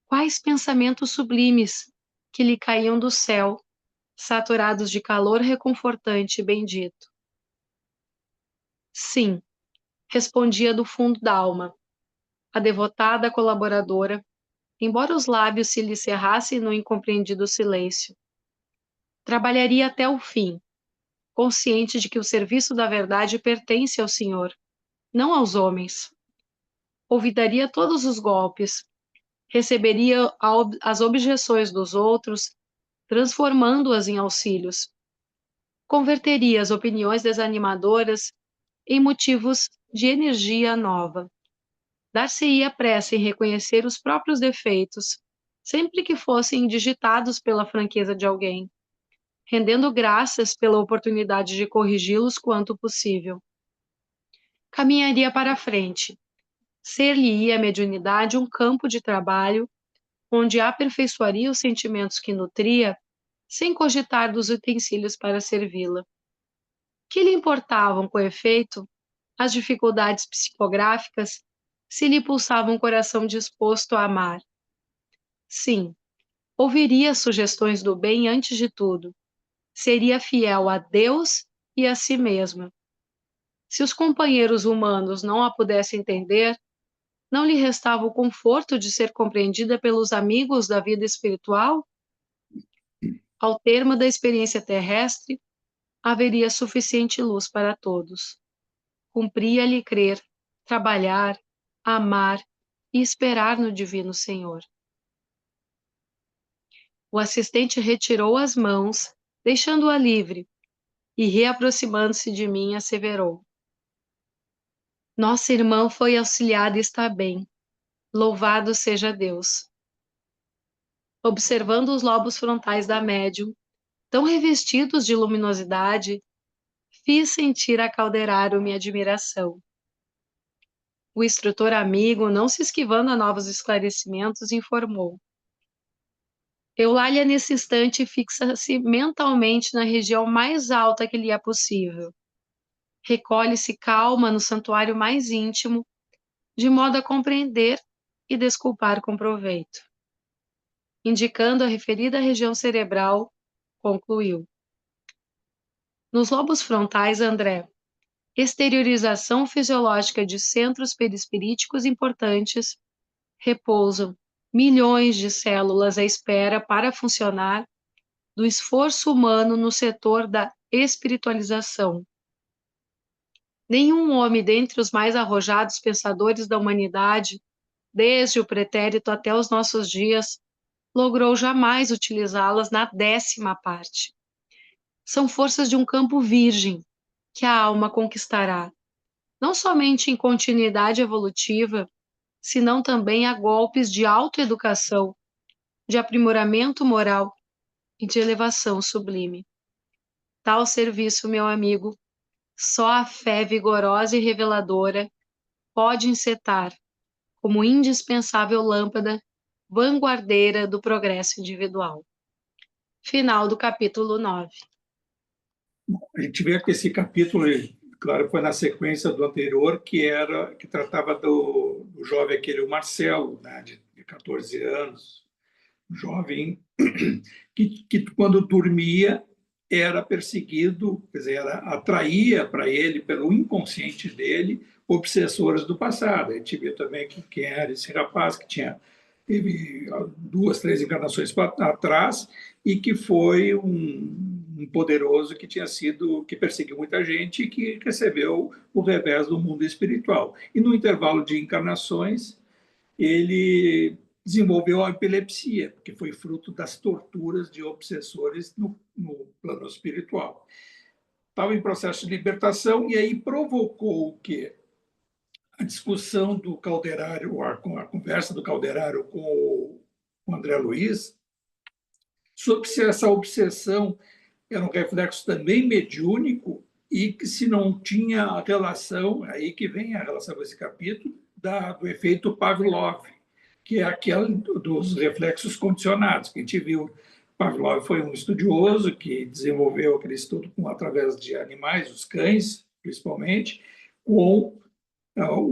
Quais pensamentos sublimes que lhe caíam do céu, saturados de calor reconfortante e bendito. Sim, respondia do fundo da alma, a devotada colaboradora, embora os lábios se lhe cerrassem no incompreendido silêncio. Trabalharia até o fim, consciente de que o serviço da verdade pertence ao Senhor, não aos homens. Olvidaria todos os golpes, receberia as objeções dos outros, transformando-as em auxílios. Converteria as opiniões desanimadoras em motivos de energia nova. Dar-se-ia pressa em reconhecer os próprios defeitos, sempre que fossem digitados pela franqueza de alguém, rendendo graças pela oportunidade de corrigi-los quanto possível. Caminharia para a frente. Ser-lhe-ia a mediunidade um campo de trabalho onde aperfeiçoaria os sentimentos que nutria, sem cogitar dos utensílios para servi-la. Que lhe importavam, com efeito, as dificuldades psicográficas, se lhe pulsava um coração disposto a amar? Sim, ouviria as sugestões do bem antes de tudo. Seria fiel a Deus e a si mesma. Se os companheiros humanos não a pudessem entender, não lhe restava o conforto de ser compreendida pelos amigos da vida espiritual? Ao termo da experiência terrestre, haveria suficiente luz para todos. Cumpria-lhe crer, trabalhar, amar e esperar no Divino Senhor. O assistente retirou as mãos, deixando-a livre, e reaproximando-se de mim, asseverou: Nossa irmã foi auxiliada e está bem. Louvado seja Deus. Observando os lobos frontais da médium, tão revestidos de luminosidade, fiz sentir a Calderaro minha admiração. O instrutor amigo, não se esquivando a novos esclarecimentos, informou: Eulália, nesse instante, fixa-se mentalmente na região mais alta que lhe é possível. Recolhe-se calma no santuário mais íntimo, de modo a compreender e desculpar com proveito. Indicando a referida região cerebral, concluiu: Nos lobos frontais, André, exteriorização fisiológica de centros perispiríticos importantes, repousam milhões de células à espera para funcionar do esforço humano no setor da espiritualização. Nenhum homem dentre os mais arrojados pensadores da humanidade, desde o pretérito até os nossos dias, logrou jamais utilizá-las na 10ª parte. São forças de um campo virgem que a alma conquistará, não somente em continuidade evolutiva, senão também a golpes de autoeducação, de aprimoramento moral e de elevação sublime. Tal serviço, meu amigo, só a fé vigorosa e reveladora pode encetar como indispensável lâmpada vanguardeira do progresso individual. Final do capítulo 9. A gente vê que esse capítulo, claro, foi na sequência do anterior, que tratava do jovem aquele, o Marcelo, né, de 14 anos, jovem, que quando dormia era perseguido, quer dizer, atraía para ele, pelo inconsciente dele, obsessores do passado. A gente viu também quem era esse rapaz, que teve 2, 3 encarnações atrás, e que foi um poderoso que perseguiu muita gente e que recebeu o revés do mundo espiritual. E no intervalo de encarnações, ele desenvolveu a epilepsia, que foi fruto das torturas de obsessores no plano espiritual. Estava em processo de libertação e aí provocou o quê? A discussão do Calderaro, a conversa do Calderaro com o André Luiz, sobre se essa obsessão era um reflexo também mediúnico e que se não tinha relação, aí que vem a relação com esse capítulo, do efeito Pavlov, que é aquele dos reflexos condicionados, que a gente viu. Pavlov foi um estudioso que desenvolveu aquele estudo através de animais, os cães, principalmente, com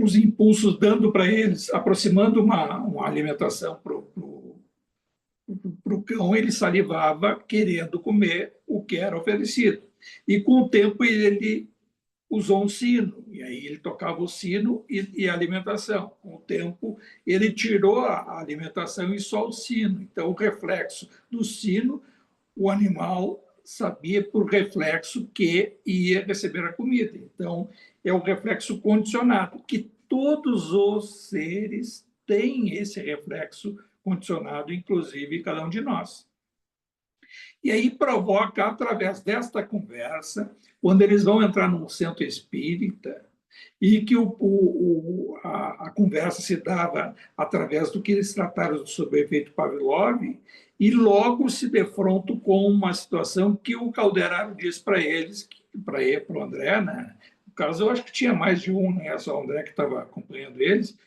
os impulsos dando para eles, aproximando uma alimentação para o para o cão, ele salivava querendo comer o que era oferecido. E com o tempo ele usou um sino, e aí ele tocava o sino e a alimentação. Com o tempo, ele tirou a alimentação e só o sino. Então, o reflexo do sino, o animal sabia por reflexo que ia receber a comida. Então, é o reflexo condicionado, que todos os seres têm esse reflexo condicionado, inclusive cada um de nós. E aí provoca, através desta conversa, quando eles vão entrar num centro espírita, e que a conversa se dava através do que eles trataram sobre o efeito Pavlov, e logo se defrontam com uma situação que o Calderaro diz para eles, para o André, né? No caso, eu acho que tinha mais de um, né? Só o André que estava acompanhando eles,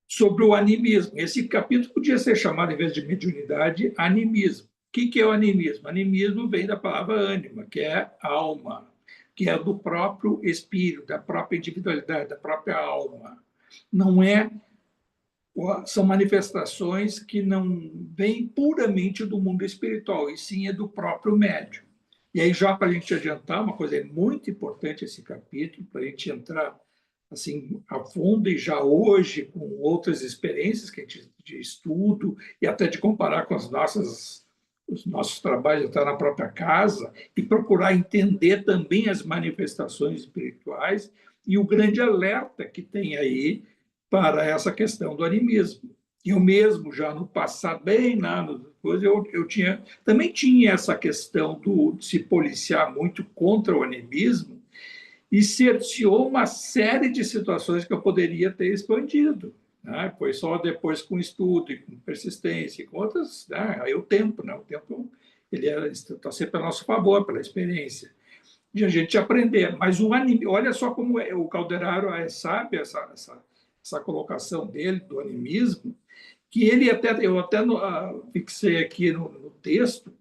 sobre o animismo. Esse capítulo podia ser chamado, em vez de mediunidade, animismo. O que é o animismo? Animismo vem da palavra ânima, que é alma, que é do próprio espírito, da própria individualidade, da própria alma. Não é, são manifestações que não vêm puramente do mundo espiritual, e sim é do próprio médium. E aí, já para a gente adiantar, uma coisa muito importante esse capítulo, para a gente entrar assim a fundo, e já hoje, com outras experiências que a gente de estudo, e até de comparar com os nossos trabalhos até na própria casa, e procurar entender também as manifestações espirituais e o grande alerta que tem aí para essa questão do animismo. Eu mesmo, já no passado, bem lá, também tinha essa questão de se policiar muito contra o animismo, e cerceou uma série de situações que eu poderia ter expandido. Né? Foi só depois com estudo e com persistência e com outras, né? Aí o tempo ele está sempre a nosso favor pela experiência de a gente aprender. Mas o anime, olha só como o Calderaro é sábio, essa colocação dele do animismo, que eu até fixei aqui no texto,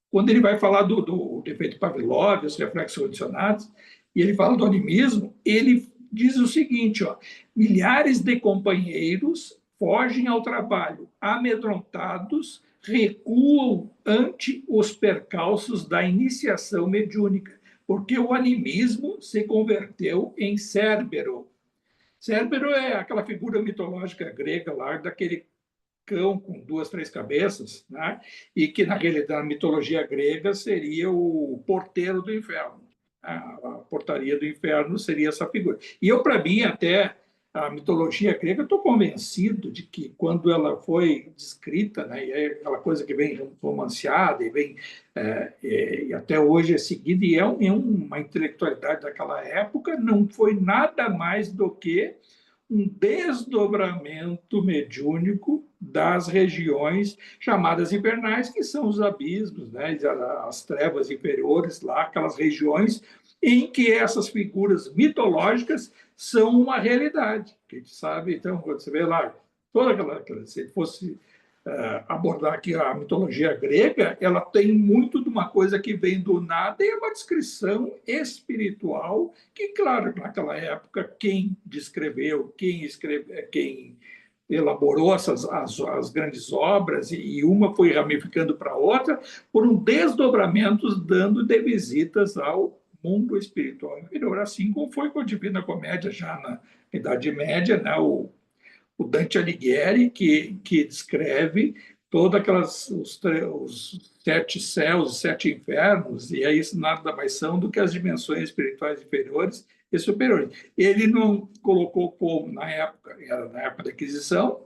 quando ele vai falar do efeito Pavlov, os reflexos condicionados, e ele fala do animismo, ele diz o seguinte, ó, milhares de companheiros fogem ao trabalho, amedrontados, recuam ante os percalços da iniciação mediúnica, porque o animismo se converteu em Cérbero. Cérbero é aquela figura mitológica grega lá, daquele cão com 2, 3 cabeças, né? E que, na realidade, na mitologia grega, seria o porteiro do inferno. A portaria do inferno seria essa figura. E eu, para mim, até a mitologia grega, estou convencido de que, quando ela foi descrita, né, e é aquela coisa que vem romanceada e vem e até hoje é seguida, e é uma intelectualidade daquela época, não foi nada mais do que um desdobramento mediúnico das regiões chamadas infernais, que são os abismos, né? As trevas inferiores, lá, aquelas regiões em que essas figuras mitológicas são uma realidade. Que a gente sabe, então, quando você vê lá, toda aquela se fosse abordar aqui a mitologia grega, ela tem muito de uma coisa que vem do nada, e é uma descrição espiritual que, claro, naquela época, quem descreveu, quem elaborou as grandes obras, e uma foi ramificando para outra, foram desdobramentos dando de visitas ao mundo espiritual inferior, assim como foi com a Divina Comédia, já na Idade Média, né? O Dante Alighieri, que descreve todos os 7 céus, os 7 infernos, e aí isso nada mais são do que as dimensões espirituais inferiores e superiores. Ele não colocou como, era na época da Inquisição,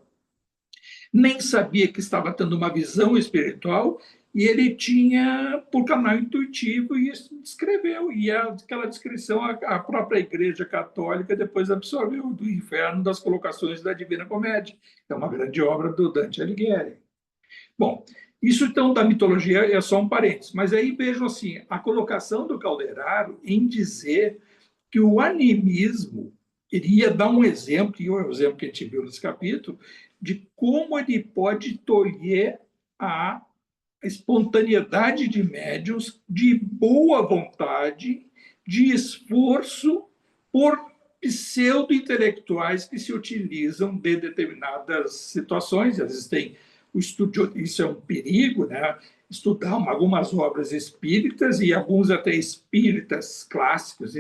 nem sabia que estava tendo uma visão espiritual, e ele tinha por canal intuitivo, e isso descreveu, e aquela descrição a própria Igreja Católica depois absorveu do inferno das colocações da Divina Comédia. É uma grande obra do Dante Alighieri. Bom, isso então da mitologia é só um parênteses, mas aí vejam assim, a colocação do Calderaro em dizer que o animismo iria dar um exemplo, e é o exemplo que a gente viu nesse capítulo, de como ele pode tolher a espontaneidade de médiuns, de boa vontade, de esforço por pseudo-intelectuais que se utilizam de determinadas situações. Às vezes tem isso é um perigo, né? Estudar algumas obras espíritas e alguns até espíritas clássicos,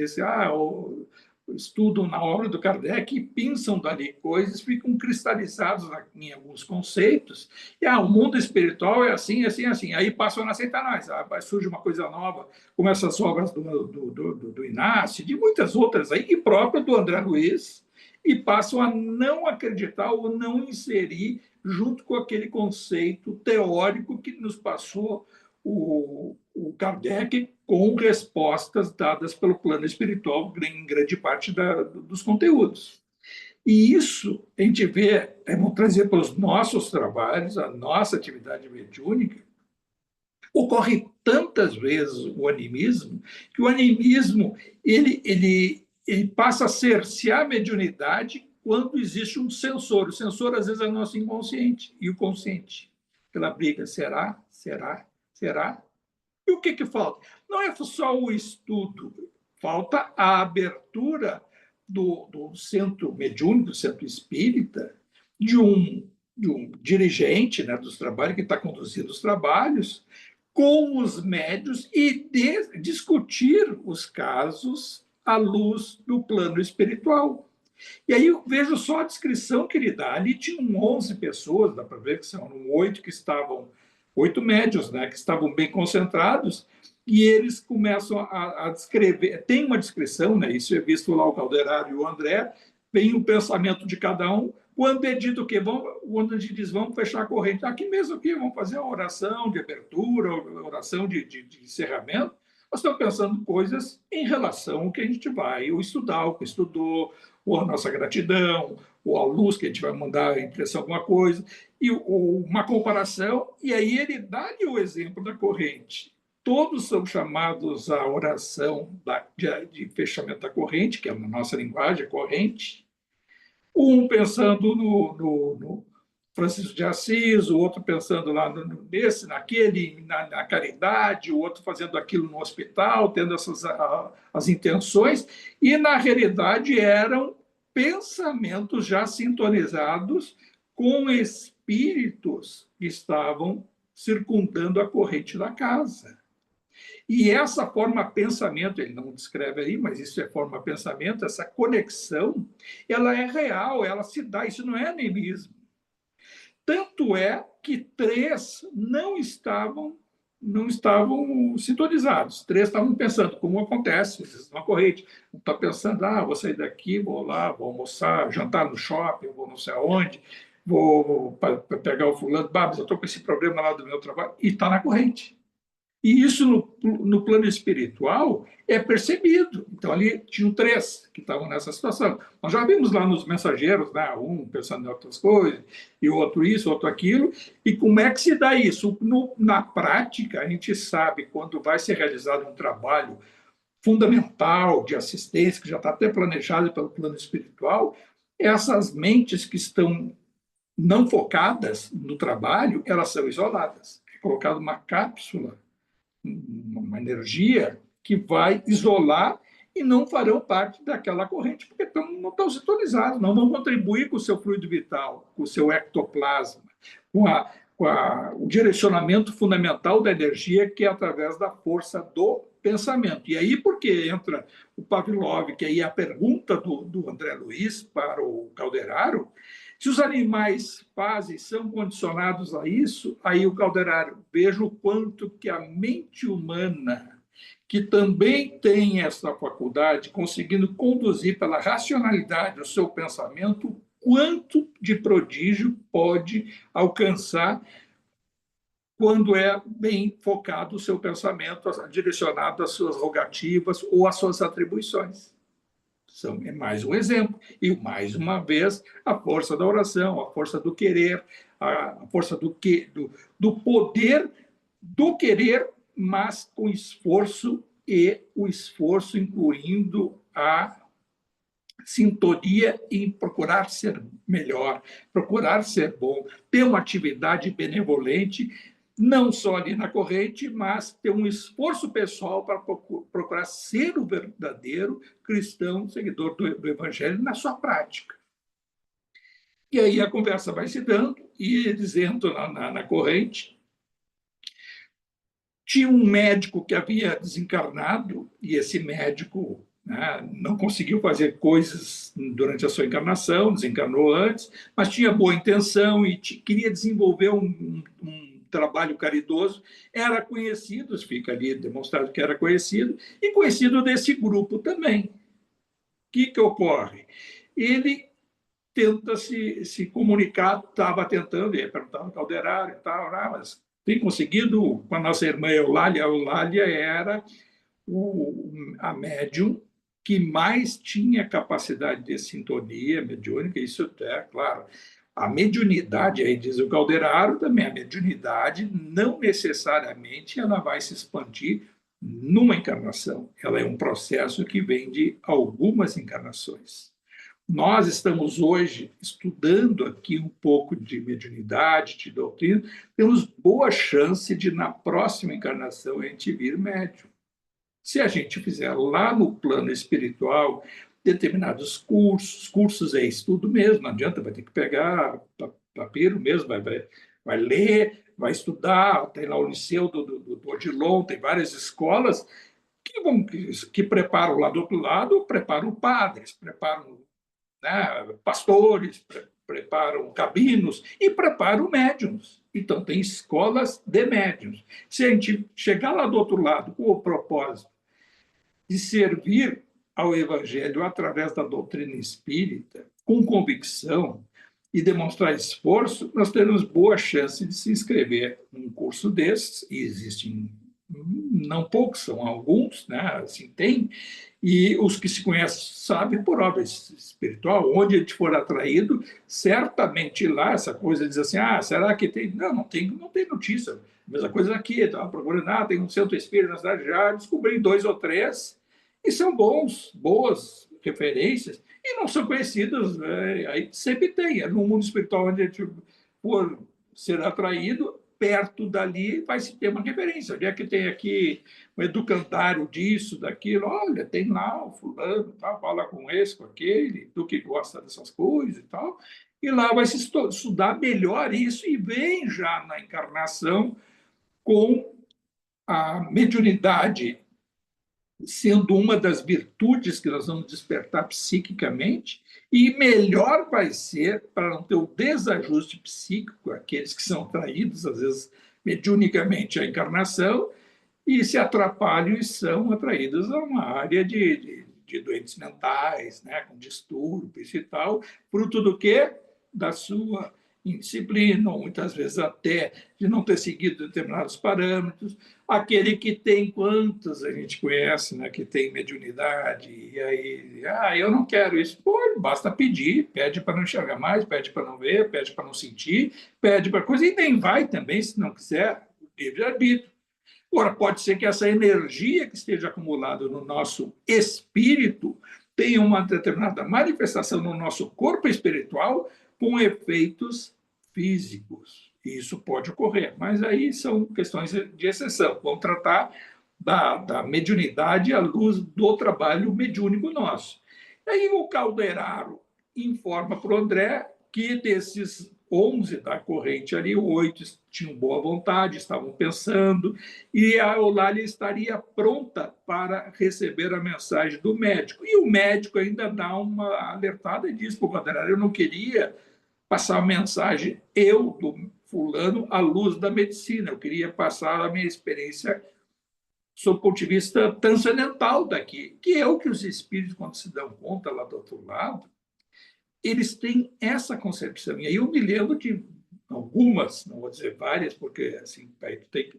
estudam na obra do Kardec e pensam dali coisas, ficam cristalizados em alguns conceitos, e o mundo espiritual é assim, assim, assim. Aí passam a não aceitar mais, surge uma coisa nova, como essas obras do Inácio, de muitas outras aí, e próprio do André Luiz, e passam a não acreditar ou não inserir junto com aquele conceito teórico que nos passou o Kardec, com respostas dadas pelo plano espiritual em grande parte dos conteúdos. E isso a gente vê, vamos trazer para os nossos trabalhos, a nossa atividade mediúnica, ocorre tantas vezes o animismo, que o animismo ele passa a ser se a mediunidade quando existe um sensor. O sensor, às vezes, é o nosso inconsciente, e o consciente. Pela briga, será, será, será? E o que falta? Não é só o estudo, falta a abertura do centro mediúnico, do centro espírita, de um dirigente, né, dos trabalhos, que está conduzindo os trabalhos, com os médios e discutir os casos à luz do plano espiritual. E aí eu vejo só a descrição que ele dá. Ali tinham 11 pessoas, dá para ver que são 8 médios, né, que estavam bem concentrados, e eles começam a descrever. Tem uma descrição, né, isso é visto lá o Calderaro e o André, vem o pensamento de cada um, quando é dito que quando a gente diz vamos fechar a corrente, aqui mesmo aqui, vamos fazer a oração de abertura, a oração de encerramento, nós estamos pensando coisas em relação ao que a gente vai ou estudar, o que estudou, ou a nossa gratidão, ou a luz que a gente vai mandar em direção a alguma coisa, e uma comparação, e aí ele dá-lhe o exemplo da corrente. Todos são chamados à oração de fechamento da corrente, que é na nossa linguagem, corrente, um pensando no Francisco de Assis, o outro pensando lá nesse, naquele, na caridade, o outro fazendo aquilo no hospital, tendo as intenções, e na realidade eram pensamentos já sintonizados com espíritos que estavam circundando a corrente da casa. E essa forma pensamento, ele não descreve aí, mas isso é forma pensamento, essa conexão, ela é real, ela se dá, isso não é animismo. Tanto é que 3 não estavam sintonizados. 3 estavam pensando, como acontece na corrente. Um está pensando, vou sair daqui, vou lá, vou almoçar, jantar no shopping, vou não sei aonde, vou pegar o fulano, mas eu estou com esse problema lá do meu trabalho, e está na corrente. E isso, no plano espiritual, é percebido. Então, ali tinham 3 que estavam nessa situação. Nós já vimos lá nos mensageiros, né? Um pensando em outras coisas, e outro isso, outro aquilo. E como é que se dá isso? Na prática, a gente sabe, quando vai ser realizado um trabalho fundamental de assistência, que já está até planejado pelo plano espiritual, essas mentes que estão não focadas no trabalho, elas são isoladas. É colocado uma cápsula, uma energia que vai isolar e não farão parte daquela corrente, porque não estão sintonizados, não vão contribuir com o seu fluido vital, com o seu ectoplasma, com o direcionamento fundamental da energia, que é através da força do pensamento. E aí, porque entra o Pavlov, que aí é a pergunta do André Luiz para o Calderaro, se os animais fazem, são condicionados a isso, aí o Calderaro, veja o quanto que a mente humana, que também tem essa faculdade, conseguindo conduzir pela racionalidade o seu pensamento, quanto de prodígio pode alcançar quando é bem focado o seu pensamento, direcionado às suas rogativas ou às suas atribuições. É mais um exemplo. E, mais uma vez, a força da oração, a força do querer, a força do poder do querer, mas com esforço, e o esforço incluindo a sintonia em procurar ser melhor, procurar ser bom, ter uma atividade benevolente, não só ali na corrente, mas ter um esforço pessoal para procurar ser o verdadeiro cristão, seguidor do Evangelho, na sua prática. E aí a conversa vai se dando, e eles entram na corrente. Tinha um médico que havia desencarnado, e esse médico, né, não conseguiu fazer coisas durante a sua encarnação, desencarnou antes, mas tinha boa intenção e queria desenvolver um trabalho caridoso. Era conhecido, fica ali demonstrado que era conhecido, e conhecido desse grupo também. O que ocorre? Ele tenta se comunicar, estava tentando, ia perguntar ao Calderaro e tal, mas tem conseguido com a nossa irmã Eulália. A Eulália era a médium que mais tinha capacidade de sintonia mediúnica, isso é claro. A mediunidade, aí diz o Calderaro também, a mediunidade não necessariamente ela vai se expandir numa encarnação, ela é um processo que vem de algumas encarnações. Nós estamos hoje estudando aqui um pouco de mediunidade, de doutrina, temos boa chance de, na próxima encarnação, a gente vir médium. Se a gente fizer lá no plano espiritual determinados cursos é estudo mesmo, não adianta, vai ter que pegar papiro mesmo, vai ler, vai estudar, tem lá o Liceu do Odilon, tem várias escolas que preparam lá do outro lado, preparam padres, preparam, né, pastores, preparam cabinos e preparam médiums. Então, tem escolas de médiums. Se a gente chegar lá do outro lado com o propósito de servir ao Evangelho através da doutrina espírita, com convicção e demonstrar esforço, nós teremos boa chance de se inscrever num curso desses, e existem não poucos, são alguns, né? Assim, tem, e os que se conhecem sabem por obra espiritual, onde a gente for atraído, certamente lá, essa coisa diz assim, será que tem? Não tem notícia. A mesma coisa aqui, estava procurando, tem um centro espírita na cidade, já descobri 2 ou 3, e são boas referências, e não são conhecidas, aí sempre tem, no mundo espiritual onde a gente for ser atraído, perto dali vai se ter uma referência. Onde é que tem aqui um educandário disso, daquilo? Olha, tem lá o fulano, tal, fala com esse, com aquele, tu que gosta dessas coisas e tal. E lá vai se estudar melhor isso e vem já na encarnação com a mediunidade sendo uma das virtudes que nós vamos despertar psiquicamente, e melhor vai ser para não ter o desajuste psíquico, aqueles que são atraídos, às vezes, mediunicamente à encarnação, e se atrapalham e são atraídos a uma área de doentes mentais, né, com distúrbios e tal, fruto do quê? Da sua indisciplina, ou muitas vezes até de não ter seguido determinados parâmetros. Aquele que tem, quantos a gente conhece, né, que tem mediunidade, e aí, eu não quero isso. Pô, basta pedir, pede para não enxergar mais, pede para não ver, pede para não sentir, pede para coisa, e nem vai também, se não quiser, livre-arbítrio. Ora, pode ser que essa energia que esteja acumulada no nosso espírito tenha uma determinada manifestação no nosso corpo espiritual com efeitos físicos. Isso pode ocorrer, mas aí são questões de exceção. Vamos tratar da mediunidade à luz do trabalho mediúnico nosso. Aí o Calderaro informa para o André que desses 11 da corrente ali, 8 tinham boa vontade, estavam pensando, e a Eulália estaria pronta para receber a mensagem do médico. E o médico ainda dá uma alertada e diz para o Calderaro, eu não queria passar a mensagem, eu, do fulano, à luz da medicina, eu queria passar a minha experiência sob o ponto de vista transcendental daqui, que é o que os espíritos, quando se dão conta lá do outro lado, eles têm essa concepção. E aí eu me lembro de algumas, não vou dizer várias, porque assim, tem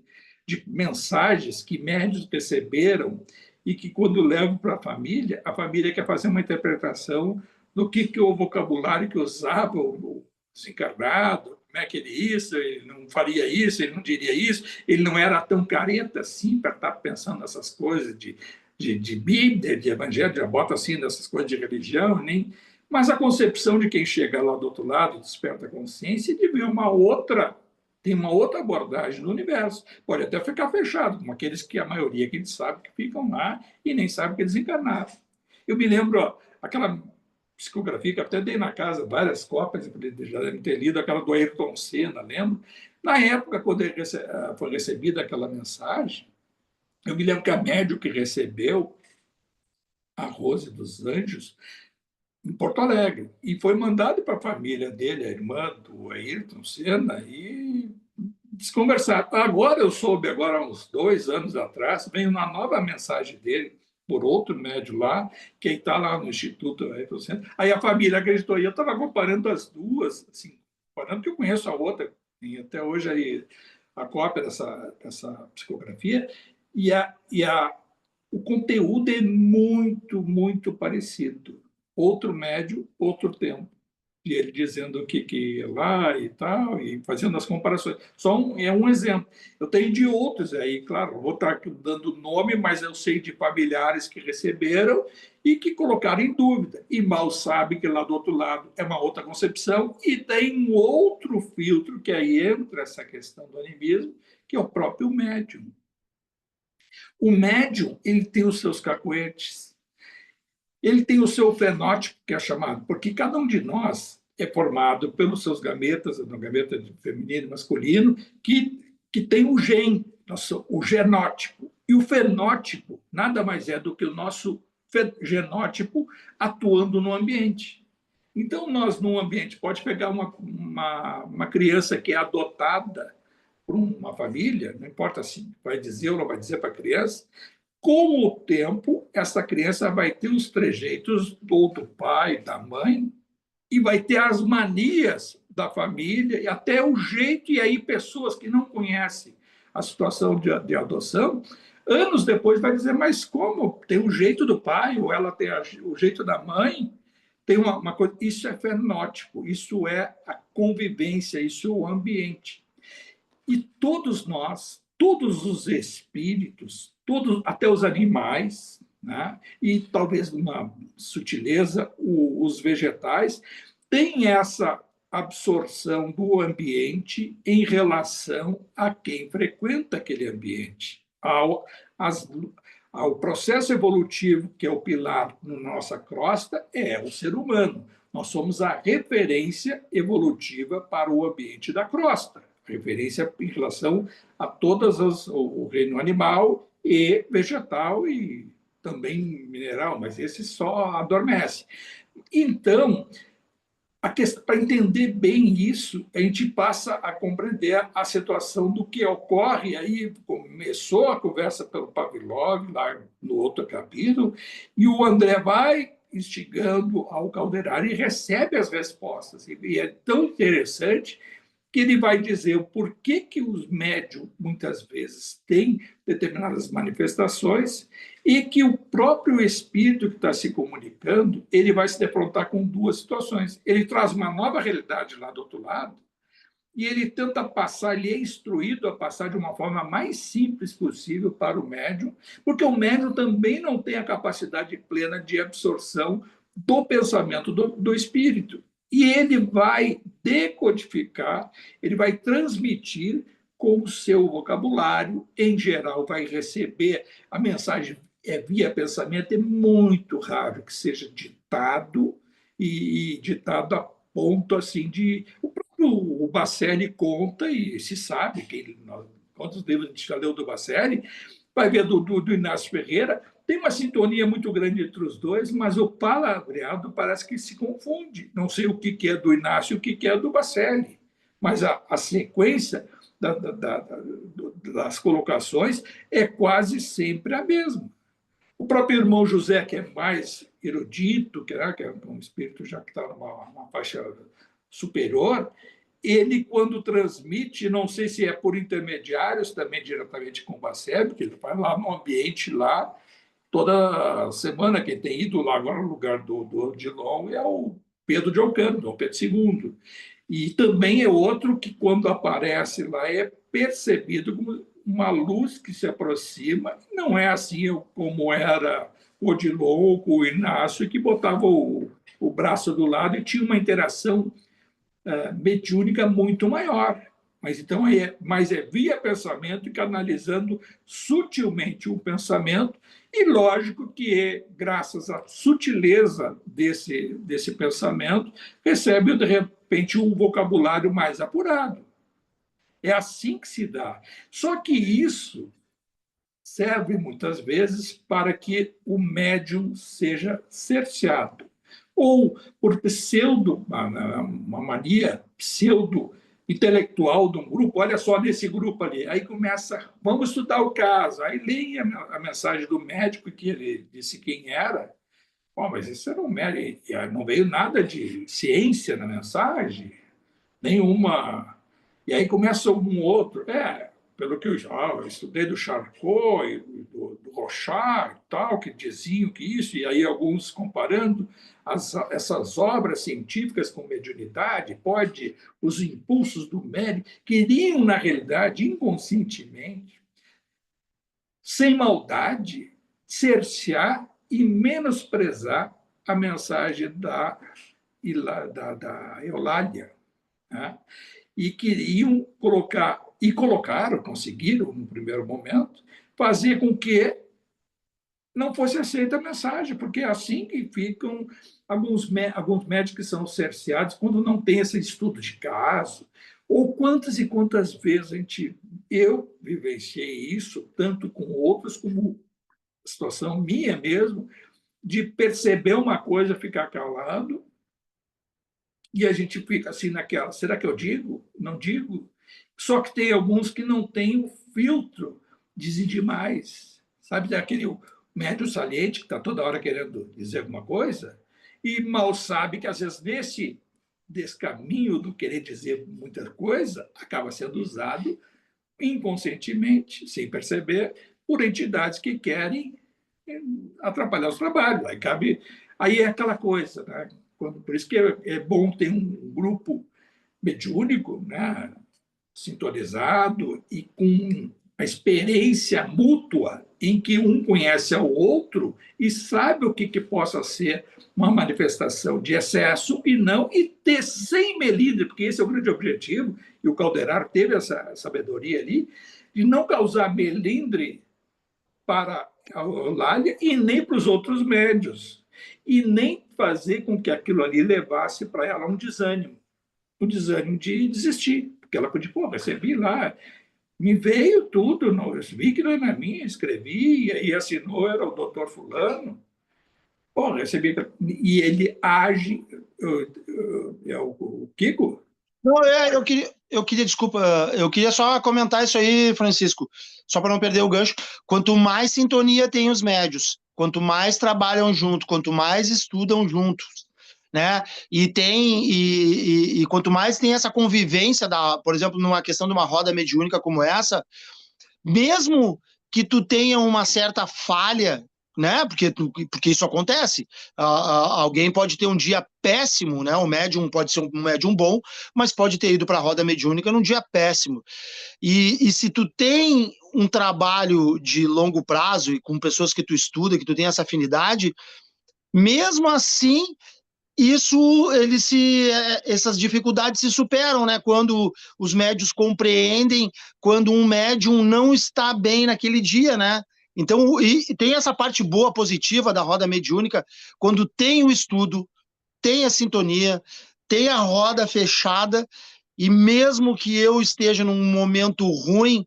de mensagens que médiuns receberam e que, quando levam para a família quer fazer uma interpretação do que o vocabulário que usava o desencarnado, como é que ele não faria isso, ele não diria isso, ele não era tão careta assim para estar pensando nessas coisas de Bíblia, de Evangelho, já bota assim nessas coisas de religião, nem... Mas a concepção de quem chega lá do outro lado, desperta a consciência, de ver tem uma outra abordagem do universo. Pode até ficar fechado, como aqueles que a maioria que a gente sabe que ficam lá e nem sabe que eles encarnaram. Eu me lembro, aquela psicografia, que até dei na casa várias cópias, já devem ter lido aquela do Ayrton Senna, lembro? Na época, quando foi recebida aquela mensagem, eu me lembro que a médium que recebeu, a Rose dos Anjos, em Porto Alegre, e foi mandado para a família dele, a irmã do Ayrton Senna, e desconversar. Agora eu soube, agora há uns 2 anos atrás, veio uma nova mensagem dele, por outro médium lá, que está lá no Instituto Ayrton Senna. Aí a família acreditou, e eu estava comparando as duas, assim, comparando que eu conheço a outra, e até hoje aí a cópia dessa psicografia, o conteúdo é muito, muito parecido. Outro médium, outro tempo. E ele dizendo que ia lá e tal, e fazendo as comparações. É um exemplo. Eu tenho de outros aí, claro, vou estar dando nome, mas eu sei de familiares que receberam e que colocaram em dúvida. E mal sabe que lá do outro lado é uma outra concepção, e tem um outro filtro, que aí entra essa questão do animismo, que é o próprio médium. O médium, ele tem os seus cacuetes, ele tem o seu fenótipo, que é chamado, porque cada um de nós é formado pelos seus gametas, no gameta feminino e masculino, que tem o gene, o genótipo. E o fenótipo nada mais é do que o nosso genótipo atuando no ambiente. Então, nós, num ambiente, pode pegar uma criança que é adotada por uma família, não importa se vai dizer ou não vai dizer para a criança, com o tempo, essa criança vai ter os trejeitos do pai, da mãe, e vai ter as manias da família, e até o jeito, e aí pessoas que não conhecem a situação de adoção, anos depois vai dizer, mas como? Tem o jeito do pai, ou ela tem o jeito da mãe, tem uma coisa. Isso é fenótipo, isso é a convivência, isso é o ambiente. E todos nós, todos os espíritos, até os animais, né? E talvez uma sutileza, os vegetais, têm essa absorção do ambiente em relação a quem frequenta aquele ambiente, ao processo evolutivo, que é o pilar na nossa crosta, é o ser humano. Nós somos a referência evolutiva para o ambiente da crosta, referência em relação a o reino animal e vegetal e também mineral, mas esse só adormece. Então, para entender bem isso, a gente passa a compreender a situação do que ocorre. Aí começou a conversa pelo Pavlov, lá no outro capítulo, e o André vai instigando ao Calderari e recebe as respostas. E é tão interessante que ele vai dizer o porquê que os médiums, muitas vezes, têm determinadas manifestações e que o próprio espírito que está se comunicando, ele vai se defrontar com duas situações. Ele traz uma nova realidade lá do outro lado e ele tenta passar, ele é instruído a passar de uma forma mais simples possível para o médium, porque o médium também não tem a capacidade plena de absorção do pensamento do espírito. E ele vai decodificar, ele vai transmitir com o seu vocabulário, em geral, vai receber a mensagem via pensamento, é muito raro que seja ditado, e ditado a ponto assim de. O Bacelli conta, e se sabe, quantos livros a gente já leu do Bacelli, vai ver do Inácio Ferreira, tem uma sintonia muito grande entre os dois, mas o palavreado parece que se confunde. Não sei o que é do Inácio e o que é do Bacelli, mas a sequência das colocações é quase sempre a mesma. O próprio irmão José, que é mais erudito, que é um espírito já que está numa faixa superior, ele, quando transmite, não sei se é por intermediários, também diretamente com o Bacelli, porque ele vai lá no ambiente lá, toda semana. Quem tem ido lá agora no lugar do Odilon é o Pedro de Alcântara, Dom Pedro II. E também é outro que, quando aparece lá, é percebido como uma luz que se aproxima. Não é assim como era o Odilon com o Inácio, que botava o braço do lado e tinha uma interação mediúnica muito maior. Mas então mas é via pensamento e canalizando sutilmente o pensamento, e lógico que é graças à sutileza desse pensamento, recebe de repente um vocabulário mais apurado. É assim que se dá. Só que isso serve muitas vezes para que o médium seja cerceado, ou por uma mania pseudo-intelectual de um grupo. Olha só, nesse grupo ali, aí começa, vamos estudar o caso, aí leem a mensagem do médico, que ele disse quem era. Bom, mas isso era um médico, não veio nada de ciência na mensagem, nenhuma. E aí começa um outro, pelo que eu já estudei do Charcot e do Rochat e tal, que diziam que isso, e aí alguns comparando essas obras científicas com mediunidade, os impulsos do médium, queriam, na realidade, inconscientemente, sem maldade, cercear e menosprezar a mensagem da Eulália, né? E queriam colocar, e colocaram, conseguiram, no primeiro momento, fazer com que não fosse aceita a mensagem, porque é assim que ficam alguns médicos que são cerceados quando não tem esse estudo de caso. Ou quantas e quantas vezes eu vivenciei isso, tanto com outros, como situação minha mesmo, de perceber uma coisa, ficar calado, e a gente fica assim naquela, será que eu digo? Não digo? Só que tem alguns que não têm o filtro, dizem demais. Sabe daquele médio saliente que está toda hora querendo dizer alguma coisa e mal sabe que, às vezes, desse caminho do querer dizer muita coisa, acaba sendo usado inconscientemente, sem perceber, por entidades que querem atrapalhar os trabalhos. Aí é aquela coisa, né? Por isso que é bom ter um grupo mediúnico, né, sintonizado e com a experiência mútua em que um conhece ao outro e sabe o que possa ser uma manifestação de excesso e ter sem melindre, porque esse é o grande objetivo, e o Calderaro teve essa sabedoria ali, de não causar melindre para a Eulália e nem para os outros médios, e nem fazer com que aquilo ali levasse para ela um desânimo de desistir, porque ela podia, recebi lá, me veio tudo, não, eu vi que não era minha, escrevi, e assinou, era o doutor fulano, recebi, e ele age, é o Kiko? Não, desculpa, eu queria só comentar isso aí, Francisco, só para não perder o gancho. Quanto mais sintonia tem os médios, quanto mais trabalham junto, quanto mais estudam juntos, né? E quanto mais tem essa convivência, por exemplo, numa questão de uma roda mediúnica como essa, mesmo que tu tenha uma certa falha, né? Porque isso acontece. Alguém pode ter um dia péssimo, né? O médium pode ser um médium bom, mas pode ter ido para a roda mediúnica num dia péssimo. E se tu tem um trabalho de longo prazo e com pessoas que tu estuda, que tu tem essa afinidade, mesmo assim essas dificuldades se superam, né? Quando os médios compreendem, quando um médium não está bem naquele dia, né? Então, e tem essa parte boa, positiva da roda mediúnica, quando tem o estudo, tem a sintonia, tem a roda fechada, e mesmo que eu esteja num momento ruim,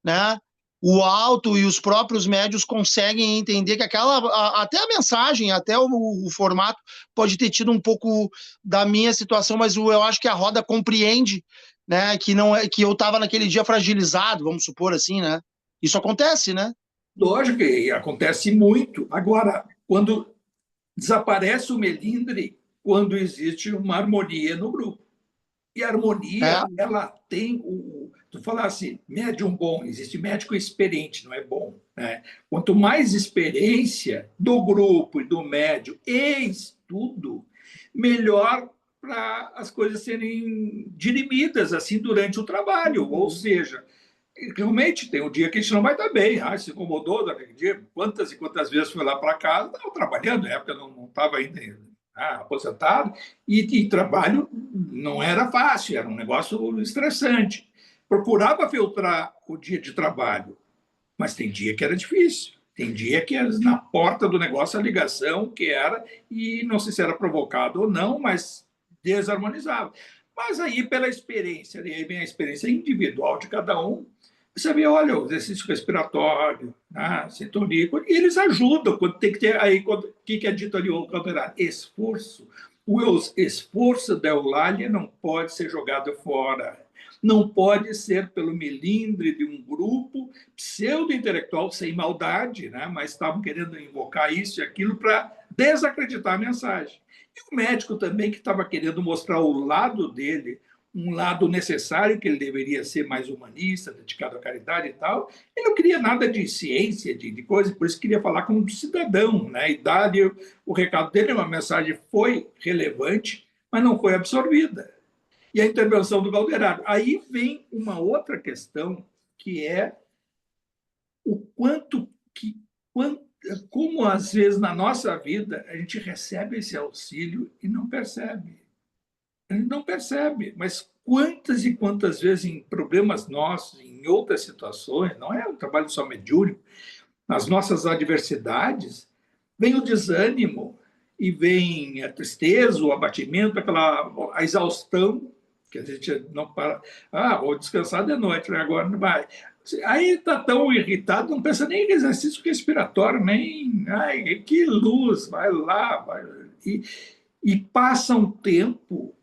né? O alto e os próprios médios conseguem entender que até a mensagem, até o formato pode ter tido um pouco da minha situação, mas eu acho que a roda compreende, né, que não é que eu estava naquele dia fragilizado, vamos supor assim, né? Isso acontece, né? Lógico, e acontece muito. Agora, quando desaparece o melindre, quando existe uma harmonia no grupo. E a harmonia, ela tem tu falasse, médium bom, existe médico experiente, não é bom, né? Quanto mais experiência do grupo e do médium e estudo, melhor para as coisas serem dirimidas assim durante o trabalho. Ou seja, realmente tem um dia que a gente não vai estar bem. Se incomodou naquele dia, quantas e quantas vezes foi lá para casa, estava trabalhando, na época não estava ainda aposentado, e trabalho não era fácil, era um negócio estressante. procurava filtrar o dia de trabalho, mas tem dia que era difícil. Tem dia que era na porta do negócio a ligação que era, e não sei se era provocado ou não, mas desarmonizava. Mas aí, pela experiência, e aí vem a experiência individual de cada um, você vê, olha, o exercício respiratório, né, sintonia, e eles ajudam, quando tem que ter, aí, o que é dito ali, o esforço. O esforço da Eulália não pode ser jogado fora. Não pode ser pelo melindre de um grupo pseudo-intelectual, sem maldade, né? Mas estavam querendo invocar isso e aquilo para desacreditar a mensagem. E o médico também, que estava querendo mostrar o lado dele, um lado necessário, que ele deveria ser mais humanista, dedicado à caridade e tal, ele não queria nada de ciência, de coisa, por isso queria falar como um cidadão, né? E dar o recado dele, uma mensagem foi relevante, mas não foi absorvida. E a intervenção do Galderaro. Aí vem uma outra questão, que é o como às vezes na nossa vida a gente recebe esse auxílio e não percebe. A gente não percebe, mas quantas e quantas vezes em problemas nossos, em outras situações, não é um trabalho só mediúnico, nas nossas adversidades, vem o desânimo e vem a tristeza, o abatimento, a exaustão, que a gente não para. Vou descansar de noite, né? Agora não vai. Aí está tão irritado, não pensa nem em exercício respiratório, nem. Ai, que luz, vai lá. Vai. E passa um tempo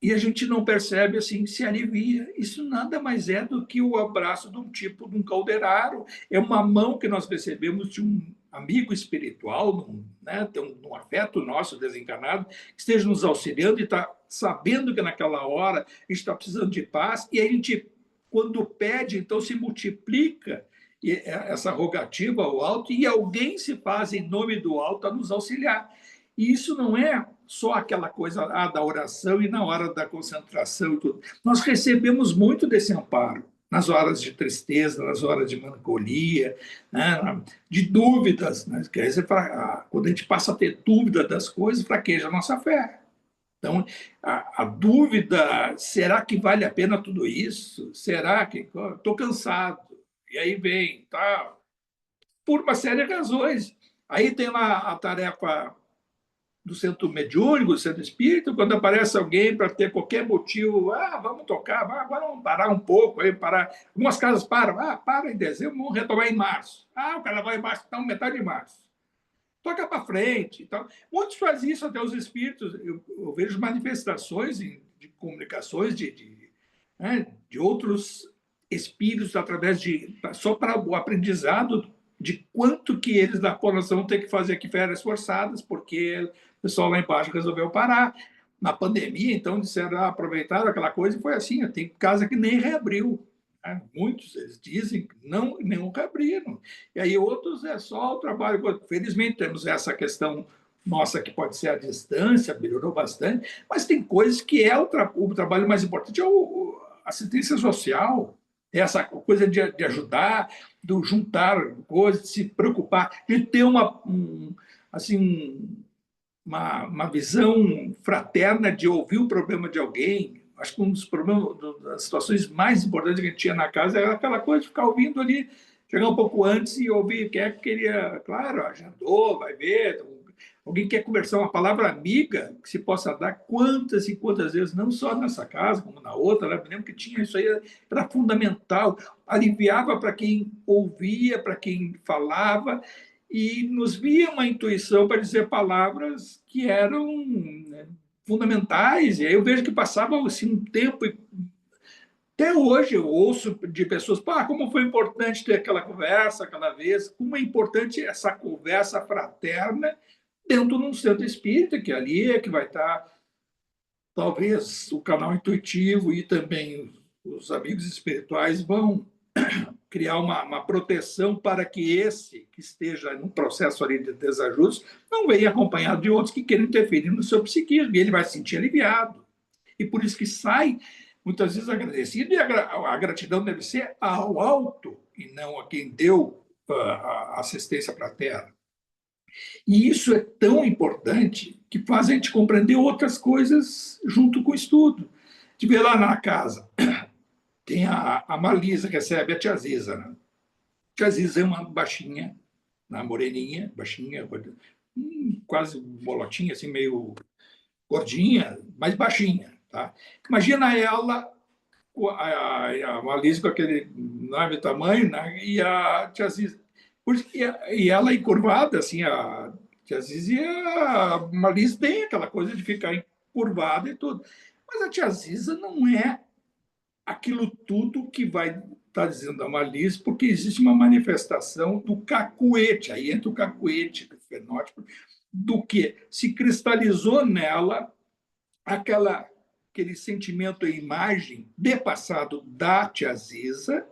e a gente não percebe, assim, se alivia. Isso nada mais é do que o abraço de um tipo, de um calderaro. É uma mão que nós recebemos de um amigo espiritual, né, um afeto nosso desencarnado, que esteja nos auxiliando e está sabendo que naquela hora a gente está precisando de paz, e a gente, quando pede, então se multiplica essa rogativa ao alto, e alguém se faz em nome do alto a nos auxiliar. E isso não é só aquela coisa da oração e na hora da concentração e tudo. Nós recebemos muito desse amparo nas horas de tristeza, nas horas de melancolia, né, de dúvidas. Né? Quer dizer, quando a gente passa a ter dúvida das coisas, fraqueja a nossa fé. Então, a dúvida, será que vale a pena tudo isso? Será que... Estou cansado. E aí vem, tá? Por uma série de razões. Aí tem lá a tarefa do centro mediúnico, do centro espírita, quando aparece alguém para ter qualquer motivo, vamos tocar, agora vamos parar um pouco, aí parar. Algumas casas param, para em dezembro, vamos retomar em março. O carnaval em março, então metade de março. Toca para frente. Então, muitos fazem isso, até os espíritos. Eu vejo manifestações de comunicações de outros espíritos através só para o aprendizado de quanto que eles da população têm que fazer aqui férias forçadas, porque o pessoal lá embaixo resolveu parar. Na pandemia, então, disseram, aproveitaram aquela coisa e foi assim. Tem casa que nem reabriu. Né? Muitos, eles dizem que não reabriram. E aí outros é só o trabalho. Felizmente, temos essa questão nossa que pode ser a distância, melhorou bastante, mas tem coisas que é o trabalho mais importante, é a assistência social, essa coisa de ajudar, de juntar coisas, de se preocupar, de ter uma visão fraterna de ouvir o problema de alguém. Acho que um dos problemas, das situações mais importantes que a gente tinha na casa era aquela coisa de ficar ouvindo ali, chegar um pouco antes e ouvir quem é que queria, claro, agendou, vai ver, alguém quer conversar, uma palavra amiga que se possa dar quantas e quantas vezes, não só nessa casa, como na outra, né? Eu lembro que tinha isso aí, era fundamental, aliviava para quem ouvia, para quem falava, e nos via uma intuição para dizer palavras que eram, né, fundamentais. E aí eu vejo que passava assim, um tempo, e até hoje eu ouço de pessoas, como foi importante ter aquela conversa aquela vez, como é importante essa conversa fraterna dentro de um centro espírita, que ali é que vai estar, talvez, o canal intuitivo e também os amigos espirituais vão criar uma proteção para que esse que esteja num processo ali de desajuste não venha acompanhado de outros que queiram interferir no seu psiquismo, e ele vai se sentir aliviado. E por isso que sai, muitas vezes, agradecido, e a gratidão deve ser ao alto, e não a quem deu a assistência para a Terra. E isso é tão importante que faz a gente compreender outras coisas junto com o estudo. De ver lá na casa, tem a Marlisa, recebe a tia Ziza. Né? Tia Ziza é uma baixinha, uma moreninha, baixinha, quase bolotinha, assim, meio gordinha, mas baixinha. Tá? Imagina ela, a Marlisa com aquele enorme tamanho, né? E a tia Ziza. E ela encurvada, assim, tia Ziza e a Marlisa tem aquela coisa de ficar encurvada e tudo. Mas a tia Ziza não é aquilo tudo que vai estar dizendo a Marlise, porque existe uma manifestação do cacuete, aí entra o cacuete, o fenótipo, do que se cristalizou nela aquele sentimento e imagem de passado da tia Ziza,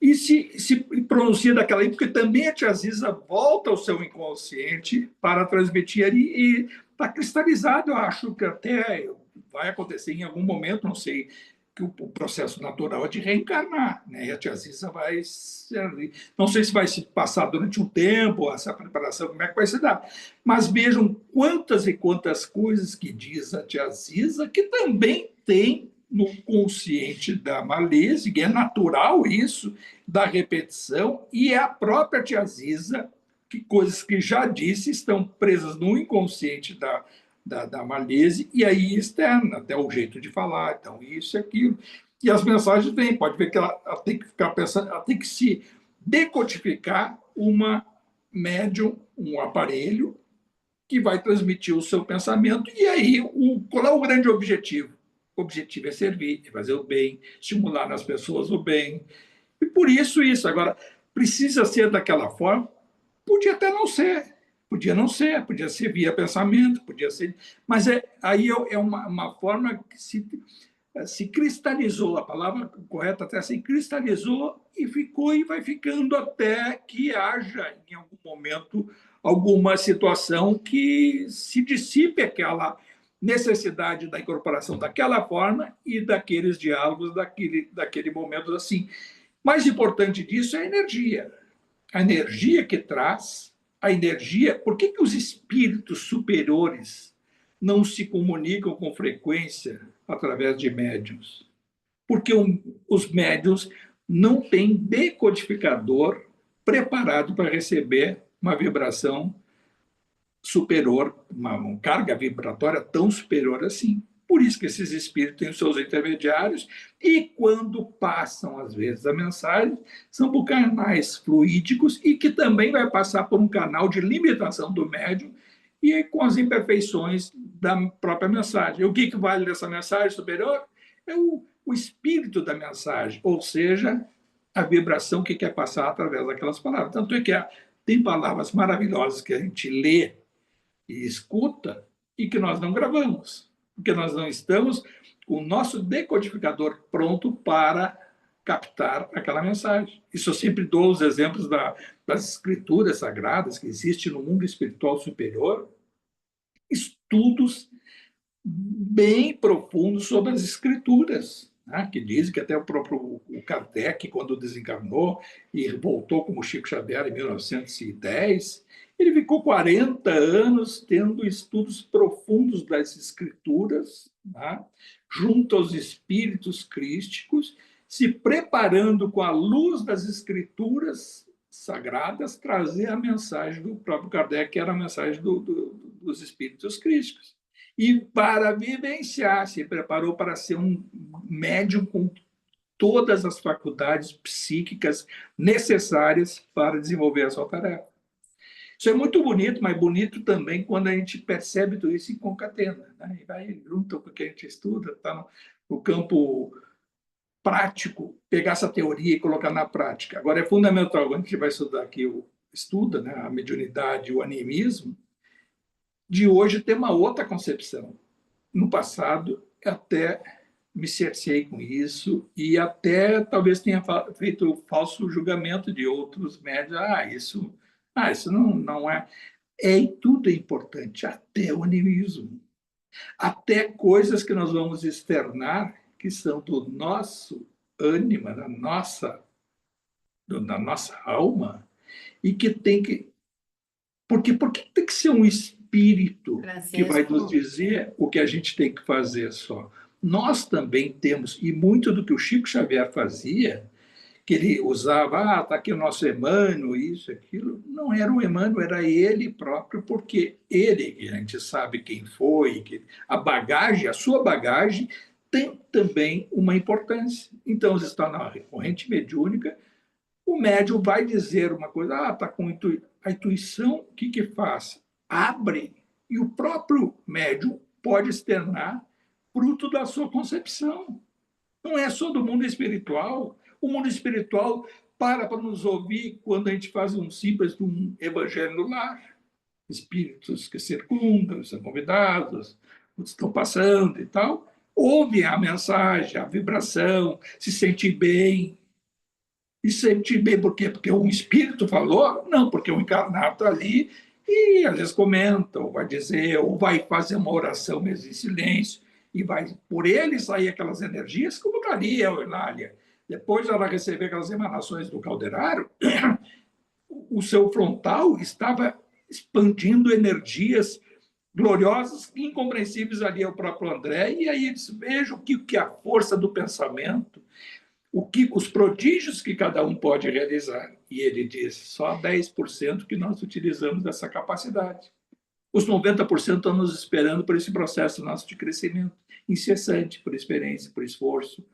e se pronuncia daquela época, porque também a tia Ziza volta ao seu inconsciente para transmitir ali, e está cristalizado, eu acho que até vai acontecer em algum momento, não sei, que o processo natural é de reencarnar, né? E a tia Ziza vai não sei se vai se passar durante um tempo, essa preparação, como é que vai se dar. Mas vejam quantas e quantas coisas que diz a tia Ziza, que também tem no consciente da Marlise, que é natural isso, da repetição, e é a própria tia Ziza, que coisas que já disse estão presas no inconsciente da Marlise, e aí externa, até o jeito de falar, então isso e aquilo. E as mensagens vêm, pode ver que ela tem que ficar pensando, ela tem que se decodificar uma médium, um aparelho, que vai transmitir o seu pensamento, e aí qual é o grande objetivo? O objetivo é servir, é fazer o bem, estimular nas pessoas o bem. E por isso. Agora, precisa ser daquela forma? Podia até não ser. Podia ser via pensamento, podia ser. Mas aí é uma forma que se cristalizou, a palavra correta até se cristalizou e ficou e vai ficando até que haja, em algum momento, alguma situação que se dissipe aquela necessidade da incorporação daquela forma e daqueles diálogos, daquele momento assim. Mais importante disso é a energia. A energia que traz, a energia. Por que os espíritos superiores não se comunicam com frequência através de médiuns? Porque os médiuns não têm decodificador preparado para receber uma vibração superior, uma carga vibratória tão superior assim. Por isso que esses espíritos têm os seus intermediários e, quando passam, às vezes, a mensagem, são por canais fluídicos e que também vai passar por um canal de limitação do médium e com as imperfeições da própria mensagem. O que vale dessa mensagem superior? É o espírito da mensagem, ou seja, a vibração que quer passar através daquelas palavras. Tanto é que tem palavras maravilhosas que a gente lê e escuta e que nós não gravamos, porque nós não estamos com o nosso decodificador pronto para captar aquela mensagem. Isso eu sempre dou os exemplos das escrituras sagradas que existem no mundo espiritual superior, estudos bem profundos sobre as escrituras, né? Que dizem que até o próprio Kardec, quando desencarnou e voltou como Chico Xavier em 1910, ele ficou 40 anos tendo estudos profundos das escrituras, né? Junto aos espíritos crísticos, se preparando com a luz das escrituras sagradas, trazer a mensagem do próprio Kardec, que era a mensagem dos espíritos crísticos. E para vivenciar, se preparou para ser um médium com todas as faculdades psíquicas necessárias para desenvolver a sua tarefa. Isso é muito bonito, mas bonito também quando a gente percebe tudo isso e concatena, né? E vai junto com o que a gente estuda, está no campo prático, pegar essa teoria e colocar na prática. Agora, é fundamental, quando a gente vai estudar aqui, né, a mediunidade, o animismo, de hoje ter uma outra concepção. No passado, até me cercei com isso e até talvez tenha feito o falso julgamento de outros médios. Isso não é. Tudo é importante, até o animismo. Até coisas que nós vamos externar, que são do nosso ânima, da nossa alma, e que tem que... Por que tem que ser um espírito que vai nos dizer o que a gente tem que fazer só? nós também temos, e muito do que o Chico Xavier fazia, que ele usava, está aqui o nosso Emmanuel, isso, aquilo, não era o Emmanuel, era ele próprio, porque ele, a gente sabe quem foi, que a bagagem, a sua bagagem, tem também uma importância. Então, você está na corrente mediúnica, o médium vai dizer uma coisa, está com a intuição, o que faz? Abre, e o próprio médium pode externar fruto da sua concepção. Não é só do mundo espiritual. O mundo espiritual para nos ouvir quando a gente faz um simples evangelho no lar. Espíritos que circundam, são convidados, estão passando e tal, ouvem a mensagem, a vibração, se sentir bem. E sentir bem por quê? Porque um espírito falou? Não, porque o encarnado está ali e às vezes comenta, ou vai dizer, ou vai fazer uma oração mesmo em silêncio, e vai por ele sair aquelas energias, como daria a Eulália. Depois ela receber aquelas emanações do Calderaro, o seu frontal estava expandindo energias gloriosas, incompreensíveis ali ao próprio André, e aí eles vejam que a força do pensamento, os prodígios que cada um pode realizar. E ele diz, só 10% que nós utilizamos dessa capacidade. Os 90% estão nos esperando por esse processo nosso de crescimento incessante, por experiência, por esforço,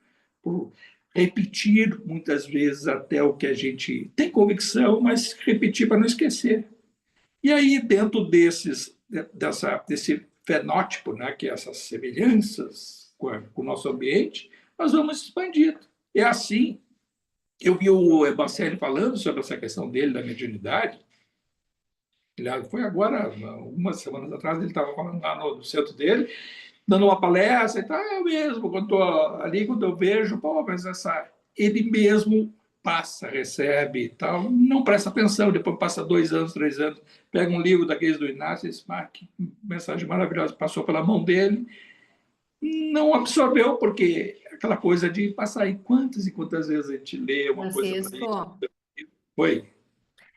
por repetir muitas vezes até o que a gente tem convicção, mas repetir para não esquecer. E aí, dentro desse fenótipo, né, que é essas semelhanças com o nosso ambiente, nós vamos expandindo. É assim. Eu vi o Ebacelli falando sobre essa questão dele, da mediunidade. Foi agora, algumas semanas atrás, ele estava falando lá no centro dele, dando uma palestra, e tal, eu mesmo, quando eu vejo, mas ele mesmo passa, recebe e tal, não presta atenção, depois passa 2 anos, 3 anos, pega um livro daqueles do Inácio e diz, que mensagem maravilhosa, passou pela mão dele, não absorveu, porque aquela coisa de passar aí quantas e quantas vezes a gente lê uma coisa. Oi,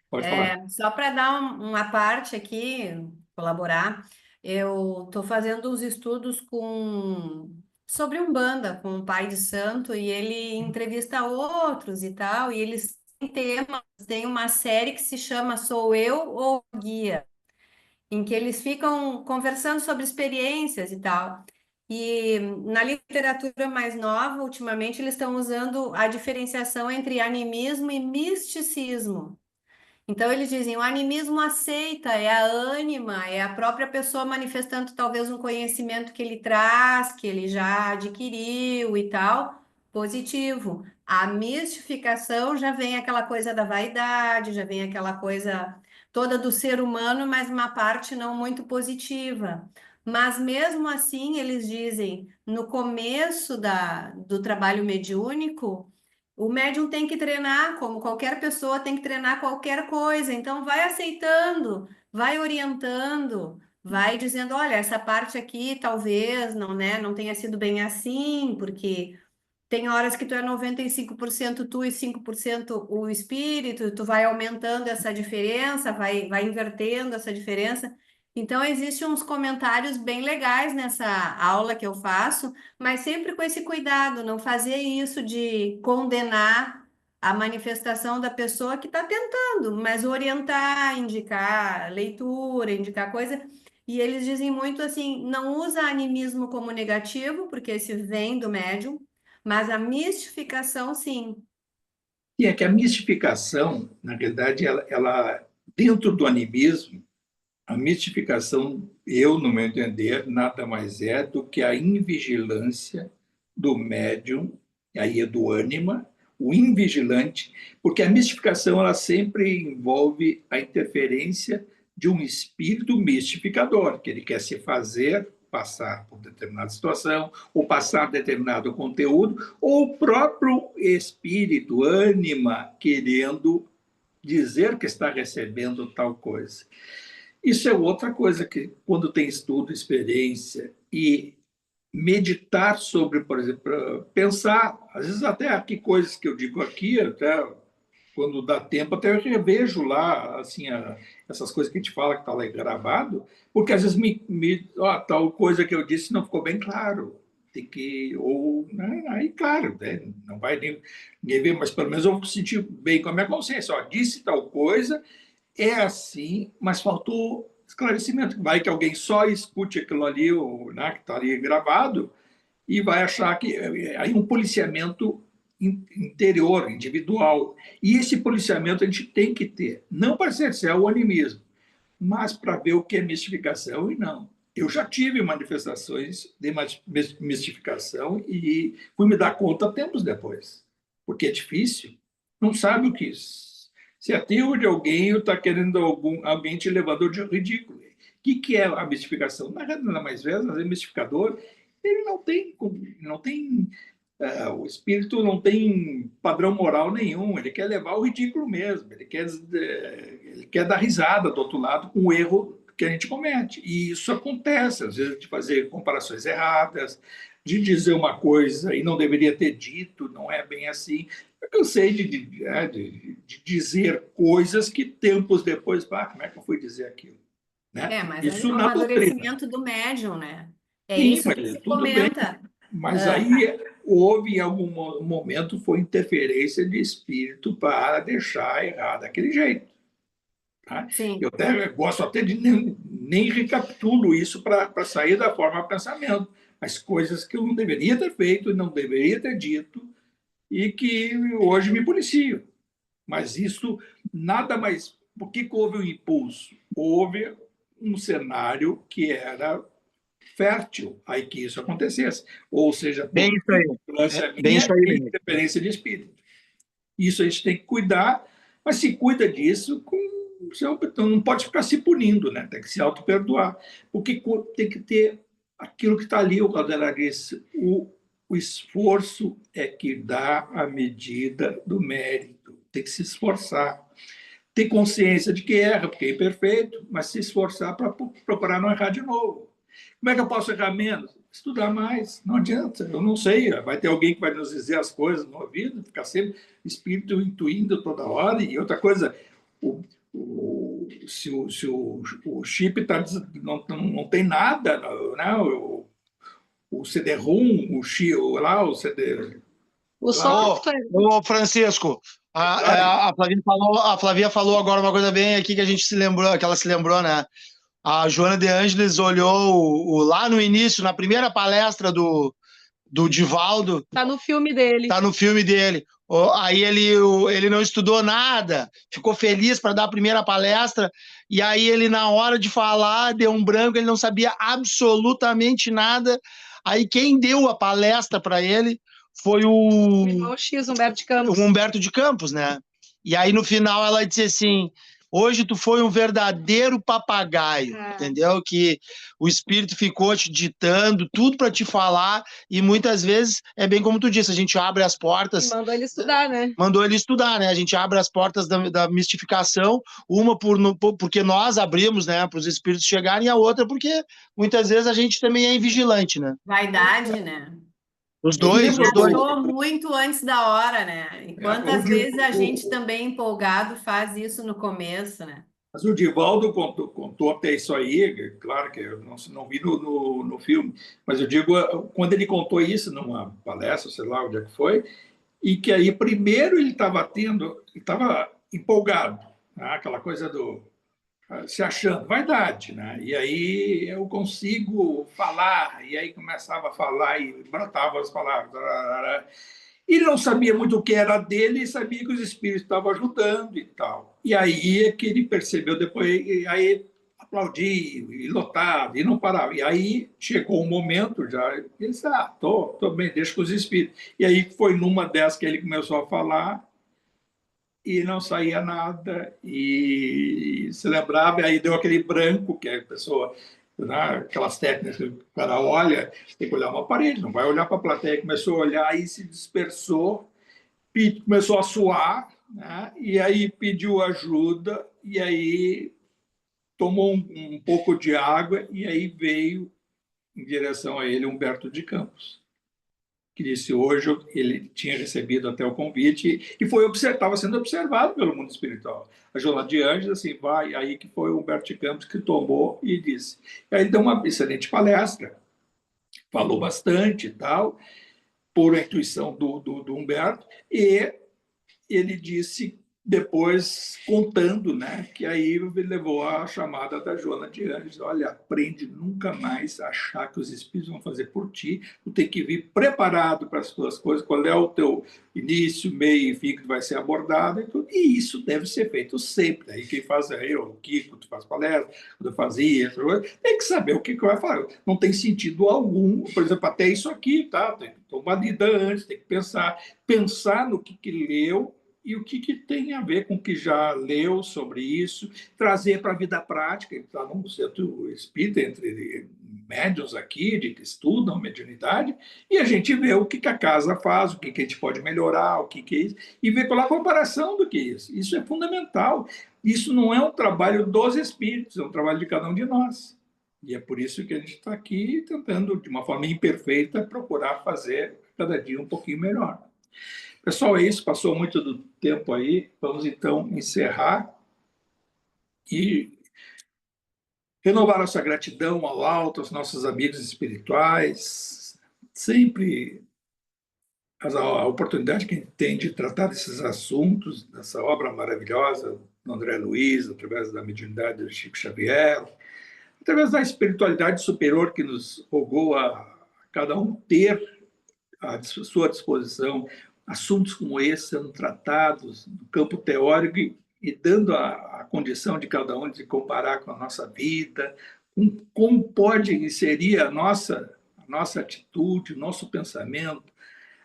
pode falar. Só para dar uma parte aqui, colaborar, eu estou fazendo uns estudos sobre Umbanda, com o pai de santo, e ele entrevista outros e tal, e eles têm temas, tem uma série que se chama Sou Eu ou Guia, em que eles ficam conversando sobre experiências e tal. E na literatura mais nova, ultimamente, eles estão usando a diferenciação entre animismo e misticismo. Então, eles dizem, o animismo aceita, é a ânima, é a própria pessoa manifestando talvez um conhecimento que ele traz, que ele já adquiriu e tal, positivo. A mistificação já vem aquela coisa da vaidade, já vem aquela coisa toda do ser humano, mas uma parte não muito positiva. Mas mesmo assim, eles dizem, no começo do trabalho mediúnico, o médium tem que treinar, como qualquer pessoa tem que treinar qualquer coisa. Então, vai aceitando, vai orientando, vai dizendo, olha, essa parte aqui talvez não, né, não tenha sido bem assim, porque tem horas que tu é 95% tu e 5% o espírito, tu vai aumentando essa diferença, vai invertendo essa diferença. Então, existem uns comentários bem legais nessa aula que eu faço, mas sempre com esse cuidado, não fazer isso de condenar a manifestação da pessoa que está tentando, mas orientar, indicar leitura, indicar coisa. E eles dizem muito assim, não usa animismo como negativo, porque esse vem do médium, mas a mistificação, sim. E é que a mistificação, na verdade, ela dentro do animismo, a mistificação, no meu entender, nada mais é do que a invigilância do médium, aí é do ânima, o invigilante, porque a mistificação ela sempre envolve a interferência de um espírito mistificador, que ele quer se fazer passar por determinada situação, ou passar determinado conteúdo, ou o próprio espírito, ânima, querendo dizer que está recebendo tal coisa. Isso é outra coisa que, quando tem estudo, experiência e meditar sobre, por exemplo, pensar, às vezes até aqui coisas que eu digo aqui, até quando dá tempo, até eu revejo lá, assim, essas coisas que a gente fala que está lá gravado, porque às vezes tal coisa que eu disse não ficou bem claro. tem que, ou, né, aí, claro, né, não vai ninguém ver, mas pelo menos eu vou sentir bem com a minha consciência. Ó, disse tal coisa, é assim, mas faltou esclarecimento. Vai que alguém só escute aquilo ali, ou, né, que está ali gravado, e vai achar que aí um policiamento interior, individual. E esse policiamento a gente tem que ter, não para cercear o animismo, mas para ver o que é mistificação e não. Eu já tive manifestações de mistificação e fui me dar conta tempos depois, porque é difícil, não sabe o que isso. Se ateu de alguém ou está querendo alguém te levando ao ridículo. O que é a mistificação? Nada mais velho, mas é mistificador. Ele não tem o espírito não tem padrão moral nenhum, ele quer levar ao ridículo mesmo, ele quer dar risada do outro lado com o erro que a gente comete. E isso acontece, às vezes, de fazer comparações erradas, de dizer uma coisa e não deveria ter dito, não é bem assim. Eu cansei de dizer coisas que tempos depois, como é que eu fui dizer aquilo? Né? Mas Isso é o na doutrina. amadurecimento do médium, né? É Sim, isso que mas se tudo bem. comenta. Mas aí houve, em algum momento, foi interferência de espírito para deixar errado daquele jeito. Tá? Sim. Eu até gosto até de nem recapitulo isso para sair da forma de pensamento, mas coisas que eu não deveria ter feito, não deveria ter dito, e que hoje me policio. Mas isso nada mais... Por que houve um impulso? Houve um cenário que era fértil aí que isso acontecesse. Ou seja, por Bem isso aí. influência Bem minha isso aí e mesmo. interferência de espírito. Isso a gente tem que cuidar, mas se cuida disso, não pode ficar se punindo, né? Tem que se auto-perdoar. Porque tem que ter aquilo que está ali, o Caldeira disse, o esforço é que dá a medida do mérito. Tem que se esforçar. Ter consciência de que erra, porque é imperfeito, mas se esforçar para procurar não errar de novo. Como é que eu posso errar menos? Estudar mais. Não adianta, eu não sei. Vai ter alguém que vai nos dizer as coisas no ouvido, ficar sempre espírito intuindo toda hora. E outra coisa, se o chip não tem nada, né? O CD-ROM, o CD... O software. Ô, Francisco, a Flavia falou agora uma coisa bem aqui que a gente se lembrou, que ela se lembrou, né? A Joana de Ângeles olhou lá no início, na primeira palestra do Divaldo. Tá no filme dele. Tá no filme dele. Aí ele não estudou nada, ficou feliz para dar a primeira palestra, e aí ele, na hora de falar, deu um branco, ele não sabia absolutamente nada. Aí quem deu a palestra para ele foi o irmão X, Humberto de Campos. O Humberto de Campos, né? E aí, no final, ela disse assim: hoje tu foi um verdadeiro papagaio, entendeu? Que o espírito ficou te ditando tudo para te falar, e muitas vezes é bem como tu disse, a gente abre as portas. E mandou ele estudar, né? Mandou ele estudar, né? A gente abre as portas da mistificação, uma porque nós abrimos, né, para os espíritos chegarem, e a outra porque muitas vezes a gente também é invigilante, né? Vaidade, né? Os dois. Achou muito antes da hora, né? E quantas vezes a gente também empolgado faz isso no começo, né? Mas o Divaldo contou até isso aí, claro que eu não vi no filme, mas eu digo, quando ele contou isso numa palestra, sei lá onde é que foi, e que aí primeiro ele estava empolgado, né? Aquela coisa do se achando, vaidade, né? E aí eu consigo falar, e aí começava a falar e brotava as palavras. E não sabia muito o que era dele, e sabia que os espíritos estavam ajudando e tal. E aí é que ele percebeu depois, e aí aplaudia, e lotava, e não parava. E aí chegou um momento, já, ele disse, tô bem, deixa com os espíritos. E aí foi numa dessas que ele começou a falar, e não saía nada, e se lembrava, e aí deu aquele branco, que a pessoa, né, aquelas técnicas que o cara olha, tem que olhar uma parede, não vai olhar para a plateia, começou a olhar, aí se dispersou, começou a suar, né, e aí pediu ajuda, e aí tomou um pouco de água, e aí veio em direção a ele Humberto de Campos, que disse hoje ele tinha recebido até o convite e estava sendo observado pelo mundo espiritual. A Joana de Ângeles, assim, vai, aí que foi o Humberto de Campos que tomou e disse. E aí ele deu uma excelente palestra. falou bastante e tal, por a intuição do Humberto, e ele disse, depois contando, né, que aí levou a chamada da Joana de Ângeles: olha, aprende nunca mais a achar que os espíritos vão fazer por ti, tu tem que vir preparado para as tuas coisas, qual é o teu início, meio e fim que vai ser abordado, e isso deve ser feito sempre. Aí quem faz é eu, o Kiko, tu faz palestra, quando eu fazia, tem que saber o que vai falar. Não tem sentido algum, por exemplo, até isso aqui, tá? Tem que tomar lida antes, tem que pensar no que leu, e o que tem a ver com o que já leu sobre isso, trazer para a vida prática. Está num centro espírita, entre médiuns aqui, de que estudam mediunidade, e a gente vê o que a casa faz, o que a gente pode melhorar, o que é isso, e ver pela comparação do que é isso. Isso é fundamental. Isso não é um trabalho dos espíritos, é um trabalho de cada um de nós. E é por isso que a gente está aqui tentando, de uma forma imperfeita, procurar fazer cada dia um pouquinho melhor. Pessoal, é isso, passou muito do tempo aí. Vamos então encerrar e renovar nossa gratidão ao alto, aos nossos amigos espirituais. Sempre a oportunidade que a gente tem de tratar desses assuntos, dessa obra maravilhosa do André Luiz, através da mediunidade do Chico Xavier, através da espiritualidade superior que nos rogou a cada um ter à sua disposição assuntos como esse sendo tratados no campo teórico e dando a condição de cada um de comparar com a nossa vida, como pode inserir a nossa atitude, o nosso pensamento,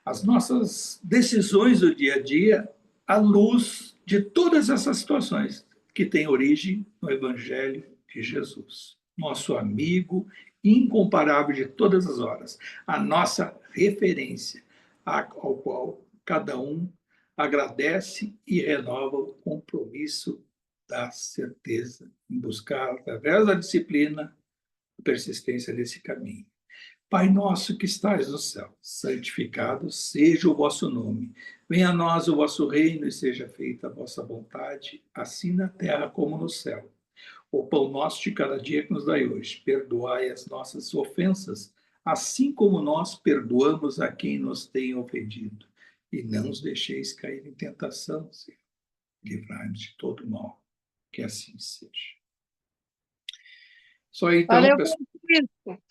as nossas decisões do dia a dia à luz de todas essas situações que têm origem no Evangelho de Jesus, nosso amigo incomparável de todas as horas, a nossa referência, ao qual cada um agradece e renova o compromisso da certeza em buscar, através da disciplina, a persistência nesse caminho. Pai nosso que estais no céu, santificado seja o vosso nome. Venha a nós o vosso reino e seja feita a vossa vontade, assim na terra como no céu. O pão nosso de cada dia que nos dai hoje, perdoai as nossas ofensas, assim como nós perdoamos a quem nos tem ofendido. E não os deixeis cair em tentação, Senhor. Livrai-nos de todo mal. Que assim seja. Só então, Valeu, pessoal. Francisco.